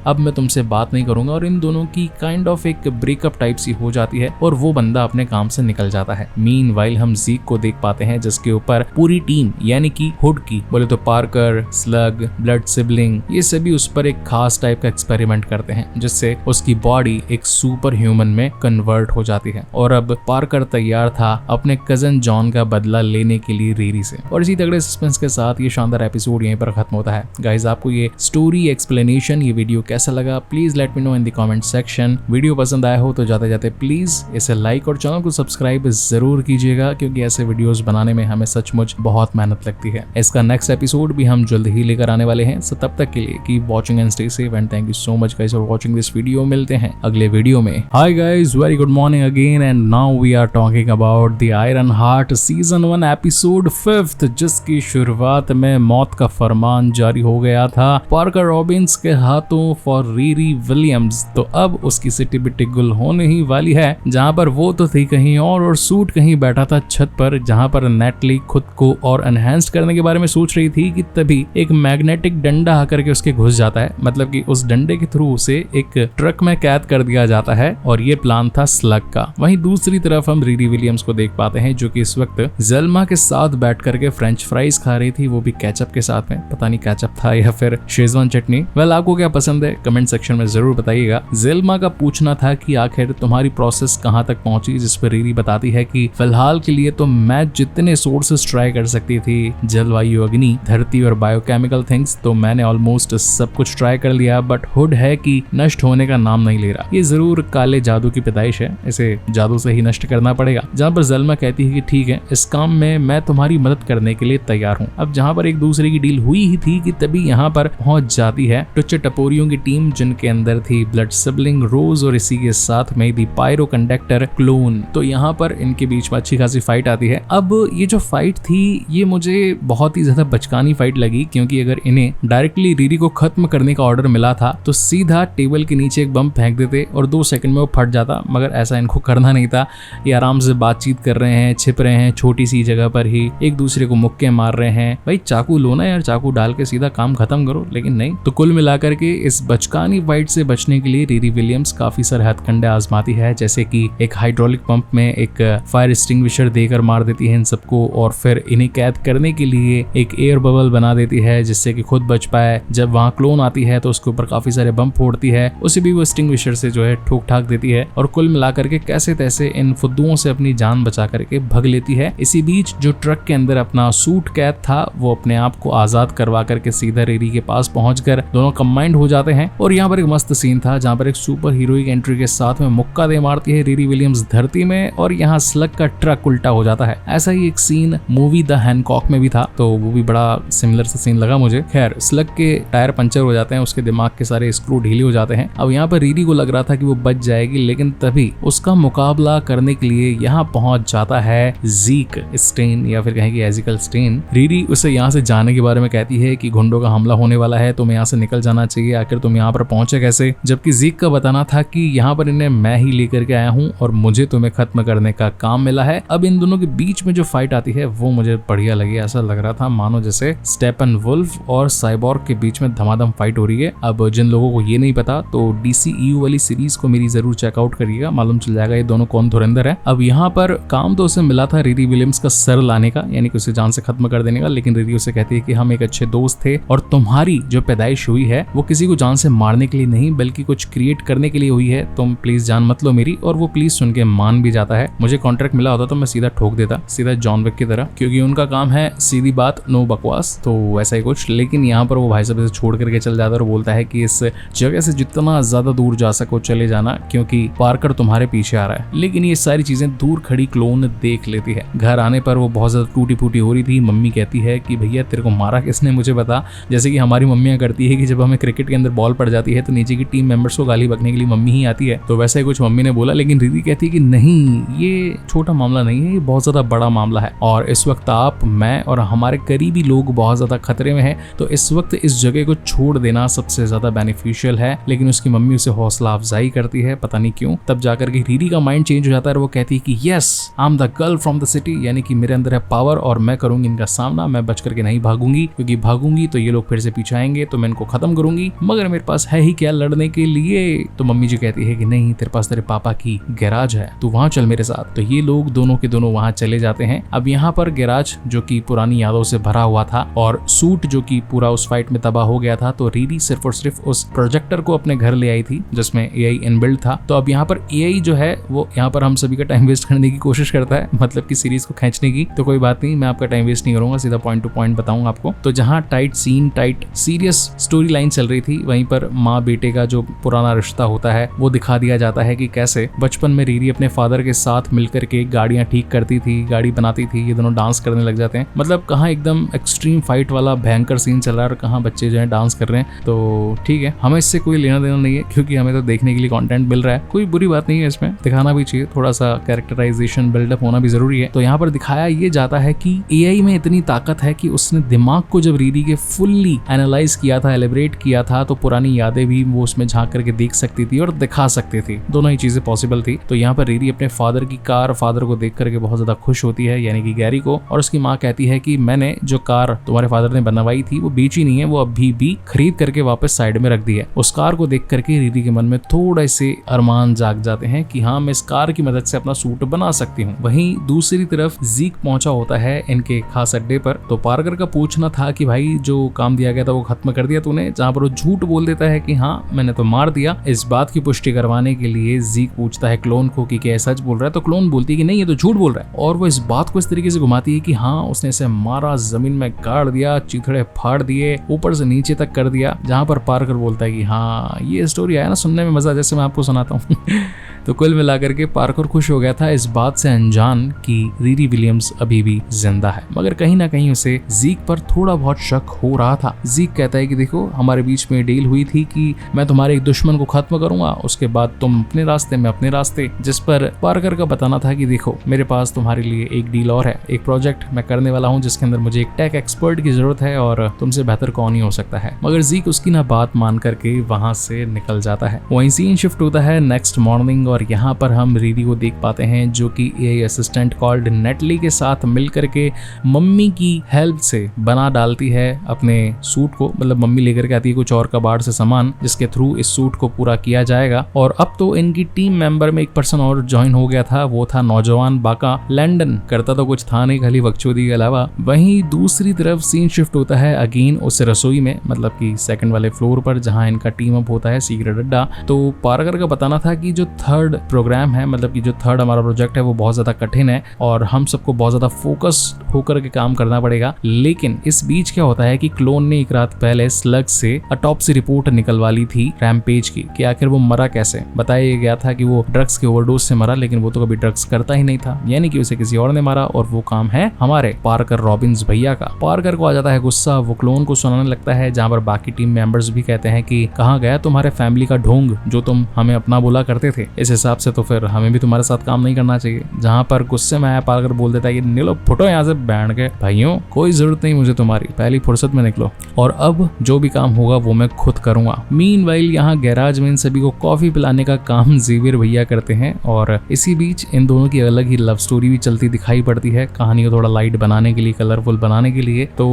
अब मैं तुमसे बात नहीं करूंगा। और इन दोनों की काइंड ऑफ एक ब्रेकअप टाइप सी हो जाती है और वो बंदा अपने काम से निकल जाता है। मीनवाइल हम जीक को देख पाते हैं जिसके ऊपर पूरी टीम यानी कि हुड की बोले तो पार्कर, स्लग, ब्लड सिबलिंग, ये सभी उस पर एक खास टाइप का एक्सपेरिमेंट करते हैं जिससे उसकी बॉडी एक सुपर ह्यूमन में कन्वर्ट हो जाती है। और अब पार्कर तैयार था अपने कजन जॉन का बदला लेने के के लिए रीरी से। और इसी तगड़े सस्पेंस के साथ ये शानदार एपिसोड यहीं पर खत्म होता है। गाइस, आपको ये स्टोरी एक्सप्लेनेशन, ये वीडियो कैसा लगा, please let me know in the comment section. Video पसंद आया हो तो जाते जाते प्लीज इसे लाइक और चैनल को सब्सक्राइब जरूर कीजिएगा, क्योंकि ऐसे वीडियोस बनाने में हमें सचमुच बहुत मेहनत लगती है। इसका नेक्स्ट एपिसोड भी हम जल्द ही लेकर आने वाले हैं। सो तब तक के लिए keep watching and stay safe and thank you so much guys for watching this video. मिलते हैं अगले वीडियो में। Hi guys, very good morning again and now we are talking about the Iron Heart season 1 episode 5, जिसकी शुरुआत में मौत का फरमान जारी हो गया था पार्कर रॉबिन्स के हाथों फॉर रीरी विलियम्स। तो अब उसकी सिटी बिटी गुल होने ही वाली है, जहां पर वो तो थी कहीं और सूट कहीं बैठा था छत पर, जहां पर नेटली खुद को और एनहांस करने के बारे में सोच रही थी कि तभी एक मैग्नेटिक डंडा आकर के उसके घुस जाता है। मतलब कि उस डंडे के थ्रू उसे एक ट्रक में कैद कर दिया जाता है और ये प्लान था स्लग का। वहीं दूसरी तरफ हम रीरी विलियम्स को देख पाते हैं, जो कि इस वक्त जेल्मा के साथ बैठ करके फ्रेंच फ्राइज खा रही थी, वो भी केचप के साथ में। पता नहीं केचप था या फिर शेजवान चटनी। वेल, आपको क्या पसंद है कमेंट सेक्शन में जरूर बताइएगा। जेल्मा का पूछना था कि आखिर तुम्हारी प्रोसेस कहां तक पहुंची, जिस पर रीरी बताती है कि फिलहाल के लिए तो मैं जितने सोर्सेस ट्राई कर सकती थी, जलवायु, अग्नि, धरती और बायोकेमिकल थिंग्स, तो मैंने ऑलमोस्ट सब कुछ ट्राई कर लिया, बट हुड है कि नष्ट होने का नाम नहीं ले रहा। ये जरूर काले जादू की पैदाइश है, इसे जादू से ही नष्ट करना पड़ेगा। जहां पर जेल्मा कहती है कि ठीक है, इस काम में मैं तुम्हारी मदद करने के लिए तैयार हूँ। अब जहां पर एक दूसरे की डील हुई ही थी कि तभी यहाँ पर पहुंच जाती है टुच्चे टपोरियों की टीम, जिनके अंदर थी ब्लड सिबलिंग रोज और इसी के साथ में दी पायरो कंडक्टर क्लोन। तो यहाँ पर इनके बीच में अच्छी खासी फाइट आती है। अब ये जो फाइट थी ये मुझे बहुत ही ज्यादा बचकानी फाइट लगी, क्योंकि अगर इन्हें डायरेक्टली रीरी को खत्म करने का ऑर्डर मिला था तो सीधा टेबल के नीचे एक बम फेंक देते और 2 सेकंड में वो फट जाता, मगर ऐसा इनको करना नहीं था। ये आराम से बातचीत कर रहे हैं, छिप रहे हैं, छोटी सी जगह पर ही एक दूसरे को मुक्के मार रहे हैं। भाई चाकू लो ना यार, चाकू डाल के सीधा काम खत्म करो, लेकिन नहीं। तो कुल मिलाकर के इस बचकानी फाइट से बचने के लिए रीरी विलियम्स काफी सारे हथकंडे आजमाती है, जैसे कि एक हाइड्रोलिक पंप में एक फायर एक्सटिंग्विशर देकर मार देती है इन सबको, और फिर इन्हें कैद करने के लिए एक एयर बबल बना देती है जिससे कि खुद बच पाए। जब वहां क्लोन आती है तो उसके ऊपर काफी सारे बम फोड़ती है, उसे भी वो एक्सटिंग्विशर से जो है ठोक ठाक देती है, और कुल मिलाकर के कैसे तैसे इन फुद्दुओं से अपनी जान बचा करके भग लेती है। इसी बीच जो ट्रक के अंदर अपना सूट कैद था वो अपने आप को आजाद करवा करके सीधा रीरी के पास पहुंचकर दोनों कंबाइंड हो जाते हैं। और यहाँ पर एक मस्त सीन था जहाँ पर एक सुपर हीरोइक एंट्री के साथ में मुक्का दे मारती है रीरी विलियम्स धरती में, और यहाँ स्लग का ट्रक उल्टा हो जाता है। ऐसा ही एक सीन मूवी द हैनकॉक में भी था, तो वो भी बड़ा सिमिलर सा सीन लगा मुझे। खैर, स्लग के टायर पंचर हो जाते हैं, उसके दिमाग के सारे स्क्रू ढीले हो जाते हैं। अब यहाँ पर रीरी को लग रहा था कि वो बच जाएगी, लेकिन तभी उसका मुकाबला करने के लिए यहाँ पहुंच जाता है ज़ीक स्टेन, या फिर कहेंगे एजिकल स्टेन। रीरी उसे यहाँ से जाने के बारे में कहती है कि गुंडों का हमला होने वाला है, तुम्हें यहाँ से निकल जाना चाहिए, आखिर तुम यहाँ पर पहुंचे कैसे। जबकि ज़ीक का बताना था कि यहाँ पर इन्हें मैं ही लेकर के आया हूँ और मुझे तुम्हें खत्म करने का काम मिला है। अब इन दोनों के बीच में जो फाइट आती है वो मुझे बढ़िया लगी। ऐसा लग रहा था मानो जैसे स्टेपन वुल्फ और साइबॉर्ग के बीच में धमाधम फाइट हो रही है। अब जिन लोगों को ये नहीं पता तो DCEU वाली सीरीज को मेरी जरूर चेकआउट करिएगा, मालूम चल जाएगा ये दोनों कौन धुरंधर है। अब यहाँ पर काम तो उसे मिला था रीरी विलियम्स का सर लाने का, यानी कि उसे जान से खत्म कर देने का, लेकिन रीरी उसे कहती है कि हम एक अच्छे दोस्त थे और तुम्हारी जो पैदाइश हुई है वो किसी को जान से मारने के लिए नहीं बल्कि कुछ क्रिएट करने के लिए हुई है, तुम प्लीज जान मत लो मेरी। और वो प्लीज सुन के मान भी जाता है। मुझे कॉन्ट्रैक्ट मिला होता तो मैं सीधा ठोक देता, सीधा जॉन विक की तरह, क्योंकि उनका काम है सीधी बात नो बकवास, तो वैसा ही कुछ। लेकिन यहाँ पर वो भाई साहब इसे छोड़ करके चल जाता है और बोलता है कि इस जगह से जितना ज्यादा दूर जा सको चले जाना, क्योंकि पार्कर तुम्हारे पीछे आ रहा है। लेकिन ये सारी चीजें दूर खड़ी क्लोन देख लेती है। घर आने पर वो बहुत ज्यादा टूटी फूटी हो रही थी। मम्मी कहती है कि भैया तेरे को मारा किसने, मुझे बता। जैसे कि हमारी मम्मियां करती है कि जब हमें क्रिकेट के अंदर बॉल पड़ जाती है तो नीचे की टीम मेंबर्स को गाली बकने के लिए मम्मी ही आती है, तो वैसा ही कुछ मम्मी ने बोला। लेकिन रीरी कहती है कि नहीं, ये छोटा मामला नहीं है, ये बहुत ज्यादा बड़ा मामला है और इस वक्त आप, मैं और हमारे करीबी लोग बहुत ज्यादा खतरे में हैं, तो इस वक्त इस जगह को छोड़ देना सबसे ज्यादा बेनिफिशियल है। लेकिन उसकी मम्मी उसे हौसला अफजाई करती है, पता नहीं क्यों। तब जाकर के रीरी का माइंड चेंज हो जाता है और वो कहती है कि yes I am the girl from the city, यानी कि मेरे अंदर है पावर और मैं करूंगी इनका सामना, मैं बच करके नहीं भागूंगी, क्योंकि भागूंगी तो ये लोग फिर से पीछे आएंगे, तो मैं इनको खत्म करूंगी, मगर मेरे पास है ही क्या लड़ने के लिए। तो मम्मी जी कहती है कि नहीं, तेरे पास तेरे पापा की गैराज है, तू वहां चल मेरे साथ। तो ये लोग दोनों के दोनों वहां चले जाते हैं। अब यहाँ पर गैराज जो कि पुरानी यादों से भरा हुआ था और सूट जो कि पूरा उस फाइट में तबाह हो गया था, तो रीरी सिर्फ और सिर्फ उस प्रोजेक्टर को अपने घर ले आई थी जिसमें AI इनबिल्ट था। तो अब यहाँ पर AI जो है वो यहाँ पर हम सभी का टाइम वेस्ट करने की कोशिश करता है, मतलब कि सीरीज को खींचने की। तो कोई बात नहीं, मैं आपका टाइम वेस्ट नहीं करूंगा, सीधा पॉइंट टू पॉइंट बताऊंगा आपको। तो जहाँ tight scene, tight serious story line चल रही थी, वहीं पर माँ बेटे का जो पुराना रिश्ता होता है वो दिखा दिया जाता है कि कैसे बचपन में रीरी अपने फादर के साथ मिलकर के गाड़ियां ठीक करती थी, गाड़ी बनाती थी, ये दोनों डांस करने लग जाते हैं। मतलब कहाँ एकदम एक्सट्रीम फाइट वाला भयंकर सीन चल रहा है और कहाँ बच्चे जो है डांस कर रहे हैं। तो ठीक है, हमें इससे कोई लेना देना नहीं है क्योंकि हमें तो देखने के लिए कंटेंट मिल रहा है, कोई बुरी बात नहीं है, इसमें दिखाना भी चाहिए, थोड़ा सा कैरेक्टराइजेशन बिल्डअप होना भी जरूरी है। तो यहाँ पर दिखाया ये जाता है कि एआई में इतनी ताकत है कि उसने दिमाग को जब रीरी के फुल्ली एनालाइज किया था, एलिब्रेट किया था, तो पुरानी यादें भी वो उसमें झांक करके देख सकती थी और दिखा सकती थी, दोनों ही चीजें पॉसिबल थी। तो यहाँ पर रीरी अपने फादर की कार, फादर को देख करके बहुत ज्यादा खुश होती है, यानी कि गैरी को, और उसकी माँ कहती है कि मैंने जो कार तुम्हारे फादर ने बनवाई थी वो बेची नहीं है, वो अभी भी खरीद करके वापस साइड में रख दी है। उस कार को देख करके रीरी के मन में थोड़े से अरमान जाग जाते हैं कि हाँ, मैं इस कार की मदद से अपना सूट बना सकती हूँ। वहीं दूसरी तरफ जीक पहुंचा होता है इनके खास अड्डे पर। तो पार्कर का पूछना था कि भाई जो काम दिया गया था वो खत्म कर दिया तूने, जहाँ पर वो झूठ बोल देता है कि हाँ मैंने तो मार दिया। इस बात की पुष्टि करवाने के लिए जीक पूछता है क्लोन को कि क्या सच बोल रहा है, तो क्लोन बोलती है कि नहीं ये तो झूठ बोल रहा है, और वो इस बात को इस तरीके से घुमाती है कि हाँ उसने इसे मारा, जमीन में गाड़ दिया, चिथड़े फाड़ दिए, ऊपर से नीचे तक कर दिया। जहाँ पर पार्कर बोलता है कि हाँ ये स्टोरी आया ना सुनने में मजा, जैसे मैं आपको सुनाता हूँ। तो कुल मिलाकर के पार्कर खुश हो गया था इस बात से अनजान कि रीरी विलियम्स अभी भी जिंदा है, मगर कहीं ना कहीं उसे जीक पर थोड़ा बहुत शक हो रहा था। जीक कहता है कि देखो हमारे बीच में डील हुई थी कि मैं तुम्हारे एक दुश्मन को खत्म करूंगा, उसके बाद तुम अपने रास्ते मैं अपने रास्ते, जिस पर पार्कर का बताना था कि देखो मेरे पास तुम्हारे लिए एक डील और है, एक प्रोजेक्ट मैं करने वाला हूँ जिसके अंदर मुझे एक टेक एक्सपर्ट की जरूरत है और तुमसे बेहतर कौन ही हो सकता है। मगर जीक उसकी ना बात मान करके वहां से निकल जाता है। वहीं सीन शिफ्ट होता है नेक्स्ट मॉर्निंग और यहाँ पर हम रीरी को देख पाते हैं जो कि एआई असिस्टेंट कॉल्ड नेटली के साथ मिलकर के मम्मी की हेल्प से बना डालती है अपने सूट को। मतलब मम्मी लेकर के आती है कुछ और कबाड़ से सामान जिसके थ्रू इस सूट को पूरा किया जाएगा। और अब तो इनकी टीम मेंबर में एक पर्सन और ज्वाइन हो गया था, वो था नौजवान बाका। लंदन करता तो कुछ था नहीं, खाली बकचोदी के अलावा। वहीं दूसरी तरफ सीन शिफ्ट होता है अगेन उस रसोई में, मतलब कि सेकंड वाले फ्लोर पर जहां इनका टीम अप होता है सीक्रेट अड्डा। तो पार्कर का बताना था कि जो थर्ड प्रोग्राम है, मतलब कि जो थर्ड हमारा प्रोजेक्ट है वो बहुत ज्यादा कठिन है और हम सबको बहुत ज्यादा फोकस होकर के काम करना पड़ेगा। लेकिन इस बीच क्या होता है कि क्लोन ने एक रात पहले स्लग से ऑटोप्सी रिपोर्ट निकलवा ली थी रैम्पेज की कि आखिर वो मरा कैसे। बताया गया था कि वो ड्रग्स के ओवरडोज से मरा, लेकिन वो तो कभी ड्रग्स करता ही नहीं था, यानी कि उसे किसी और ने मारा और वो काम है हमारे पार्कर रॉबिन्स भैया का। पार्कर को आ जाता है गुस्सा, वो क्लोन को सुनाने लगता है, जहां पर बाकी टीम मेंबर्स भी कहते हैं कि कहाँ गया तुम्हारे फैमिली का ढोंग जो तुम हमें अपना बोला करते थे, इस हिसाब से तो फिर हमें भी तुम्हारे साथ काम नहीं करना चाहिए। जहां पर गुस्से में आया पार्कर बोल देता है कि निकलो फुटो यहाँ से बैठ के, भाइयों कोई जरूरत नहीं मुझे तुम्हारी, पहली फुर्सत में निकलो और अब जो भी काम होगा वो मैं खुद करूंगा। मीनवाइल यहाँ गैराज में इन सभी को कॉफी पिलाने का काम जेवियर भैया करते हैं और इसी बीच इन दोनों की अलग ही लव स्टोरी भी चलती दिखाई पड़ती है, कहानी को थोड़ा लाइट बनाने के लिए, कलरफुल बनाने के लिए। तो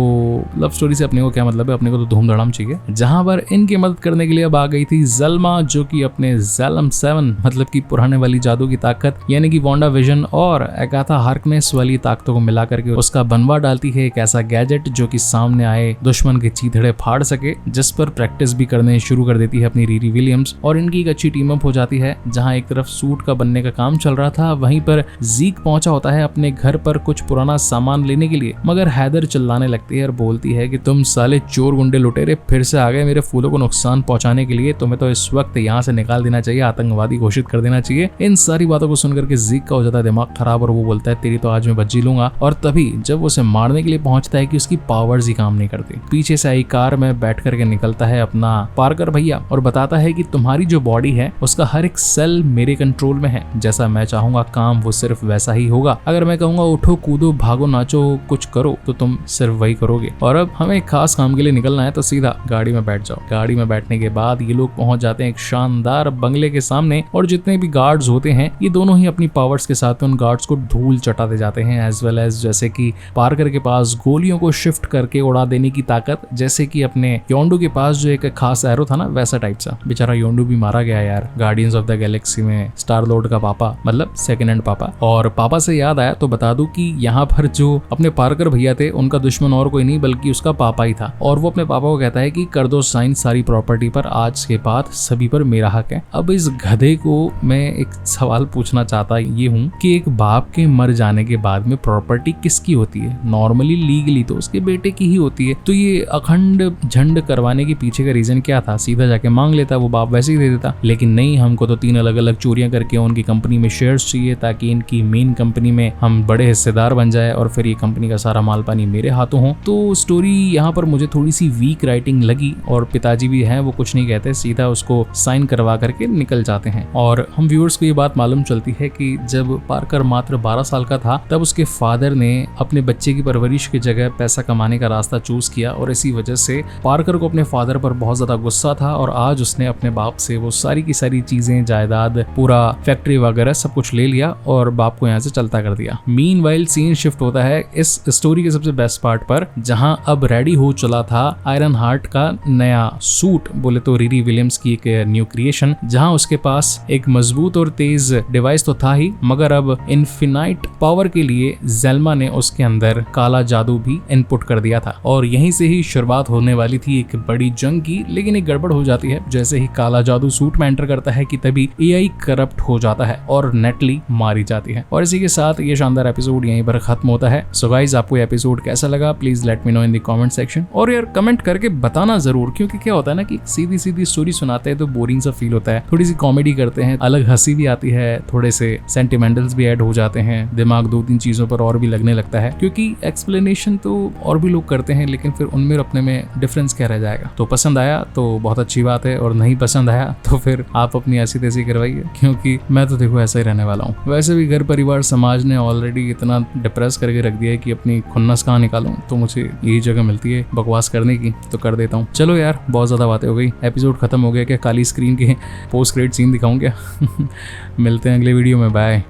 लव स्टोरी से अपने को क्या मतलब है, अपने को तो धूम धड़ाम चाहिए। जहां पर इनकी मदद करने के लिए अब आ गई थी जल्मा, जो कि अपने ज़ैलम 7 मतलब की पुराने वाली जादू की ताकत यानी कि वांडा विजन और अगाथा हार्कनेस वाली ताकतों को मिला करके उसका बनवा डालती है एक ऐसा गैजेट जो कि सामने आए दुश्मन के चीथड़े फाड़ सके, जिस पर प्रैक्टिस भी करने शुरू कर देती है अपनी रीरी विलियम्स। और इनकी एक अच्छी टीम अप हो जाती है। जहां एक तरफ सूट का बनने का काम चल रहा था, वहीं पर जीक पहुंचा होता है अपने घर पर कुछ पुराना सामान लेने के लिए, मगर हैदर चिल्लाने लगती है और बोलती है कि तुम साले चोर गुंडे लुटेरे फिर से आ गए मेरे फूलों को नुकसान पहुंचाने के लिए, तुम्हें तो इस वक्त यहाँ से निकाल देना चाहिए, आतंकवादी घोषित कर देना चाहिए। इन सारी बातों को सुनकर के जीक का हो जाता है दिमाग खराब और वो बोलता है तेरी तो आज मैं बच्ची लूंगा। और तभी जब उसे मारने के लिए पहुंचता है कि उसकी पावर्स ही काम नहीं करती, पीछे से आई कार में बैठ करके निकलता है अपना पार्कर भैया और बताता है कि तुम्हारी जो बॉडी है उसका हर एक सेल मेरे कंट्रोल में है, जैसा मैं चाहूंगा काम वो सिर्फ वैसा ही होगा। अगर मैं कहूंगा उठो कूदो भागो नाचो कुछ करो तो तुम सिर्फ वही करोगे। और अब हमें एक खास काम के लिए निकलना है तो सीधा गाड़ी में बैठ जाओ। गाड़ी में बैठने के बाद ये लोग पहुंच जाते हैं एक शानदार बंगले के सामने और जितने भी गार्ड्स होते हैं ये दोनों ही अपनी पावर्स के साथ उन गार्ड्स को धूल चटाते जाते हैं, एज वेल एज जैसे कि पार्कर के पास गोलियों को शिफ्ट करके उड़ा देने की ताकत, जैसे कि अपने योंडू के पास जो एक खास एरो था ना वैसा टाइप सा। बेचारा योंडू भी मारा गया यार गार्डियंस ऑफ द गैलेक्सी में, स्टार लॉर्ड का पापा मतलब सेकंड हैंड पापा। और पापा से याद आया तो बता दूं कि यहाँ पर जो अपने पार्कर भैया थे उनका दुश्मन और कोई नहीं बल्कि उसका पापा ही था। और वो अपने पापा को कहता है कि कर दो साइन सारी प्रॉपर्टी पर, आज के बाद सभी पर मेरा हक है। अब इस गधे को मैं एक सवाल पूछना चाहता ये हूँ कि एक बाप के मर जाने के बाद में प्रॉपर्टी किसकी होती है? नॉर्मली लीगली तो उसके बेटे की ही होती है। तो ये अखंड झंड करवाने के पीछे का रीजन क्या था? सीधा जाके मांग लेता, वो बाप वैसे ही दे देता। लेकिन नहीं, हमको तो 3 अलग अलग चोरियां करके उनकी कंपनी में शेयर्स चाहिए ताकि इनकी मेन कंपनी में हम बड़े हिस्सेदार बन जाए और फिर ये कंपनी का सारा माल पानी मेरे हाथों हो। तो स्टोरी यहाँ पर मुझे थोड़ी सी वीक राइटिंग लगी और पिताजी भी हैं, वो कुछ नहीं कहते, सीधा उसको साइन करवा करके निकल जाते हैं। और हम व्यूअर्स को ये बात मालूम चलती है कि जब पार्कर मात्र 12 साल का था तब उसके फादर ने अपने बच्चे की परवरिश की जगह पैसा कमाने का रास्ता चूज किया और इसी वजह से पार्कर को अपने फादर पर बहुत ज्यादा गुस्सा था और आज उसने अपने बाप से वो सारी की सारी चीजें, जायदाद, पूरा फैक्ट्री वगैरह सब कुछ ले लिया और बाप को यहाँ से चलता कर दिया। मीनवाइल सीन शिफ्ट होता है इस स्टोरी के सबसे बेस्ट पार्ट पर, जहां अब रेडी हो चला था आयरन हार्ट का नया सूट, बोले तो रिरी विलियम्स की एक न्यू क्रिएशन, जहां उसके पास एक मजबूत और तेज डिवाइस तो था ही, मगर अब इन्फिनाइट पावर के लिए जेल्मा ने उसके अंदर काला जादू भी इनपुट कर दिया था। और यहीं से ही शुरुआत होने वाली थी एक बड़ी जंग की। लेकिन एक गड़बड़ हो जाती है, जैसे ही काला जादू सूट में एंटर करता है कि तभी एआई करप्ट हो जाता है और नेटली मारी जाती है। और इसी के साथ ये शानदार एपिसोड यहीं पर खत्म होता है। सो गाइस, आपको ये एपिसोड कैसा लगा please let me know in the comment section. और यार कमेंट करके बताना जरूर, क्योंकि क्या होता है ना कि सीधी सीधी स्टोरी सुनाते हैं तो बोरिंग सा फील होता है। थोड़ी सी कॉमेडी करते हैं, अलग हंसी भी आती है, थोड़े से सेंटिमेंटल्स भी ऐड हो जाते हैं, दिमाग 2-3 चीजों पर और भी लगने लगता है, क्योंकि एक्सप्लेनेशन तो और भी लोग करते हैं लेकिन फिर उनमें और अपने में डिफरेंस क्या रह जाएगा। तो पसंद आया तो बहुत अच्छी बात है और नहीं पसंद आया तो फिर आप अपनी ऐसी तैसी करवाइए, क्योंकि मैं तो देखो ऐसा ही रहने वाला हूँ। वैसे भी घर परिवार समाज ने ऑलरेडी इतना डिप्रेस करके रख दिया है कि अपनी खुन्नस कहाँ निकालूं, तो मुझे यही जगह मिलती है बकवास करने की, तो कर देता हूँ। चलो यार, बहुत ज्यादा बातें हो गई, एपिसोड खत्म हो गया क्या? काली स्क्रीन के पोस्ट क्रेडिट सीन दिखाऊं क्या? मिलते हैं अगले वीडियो में, bye.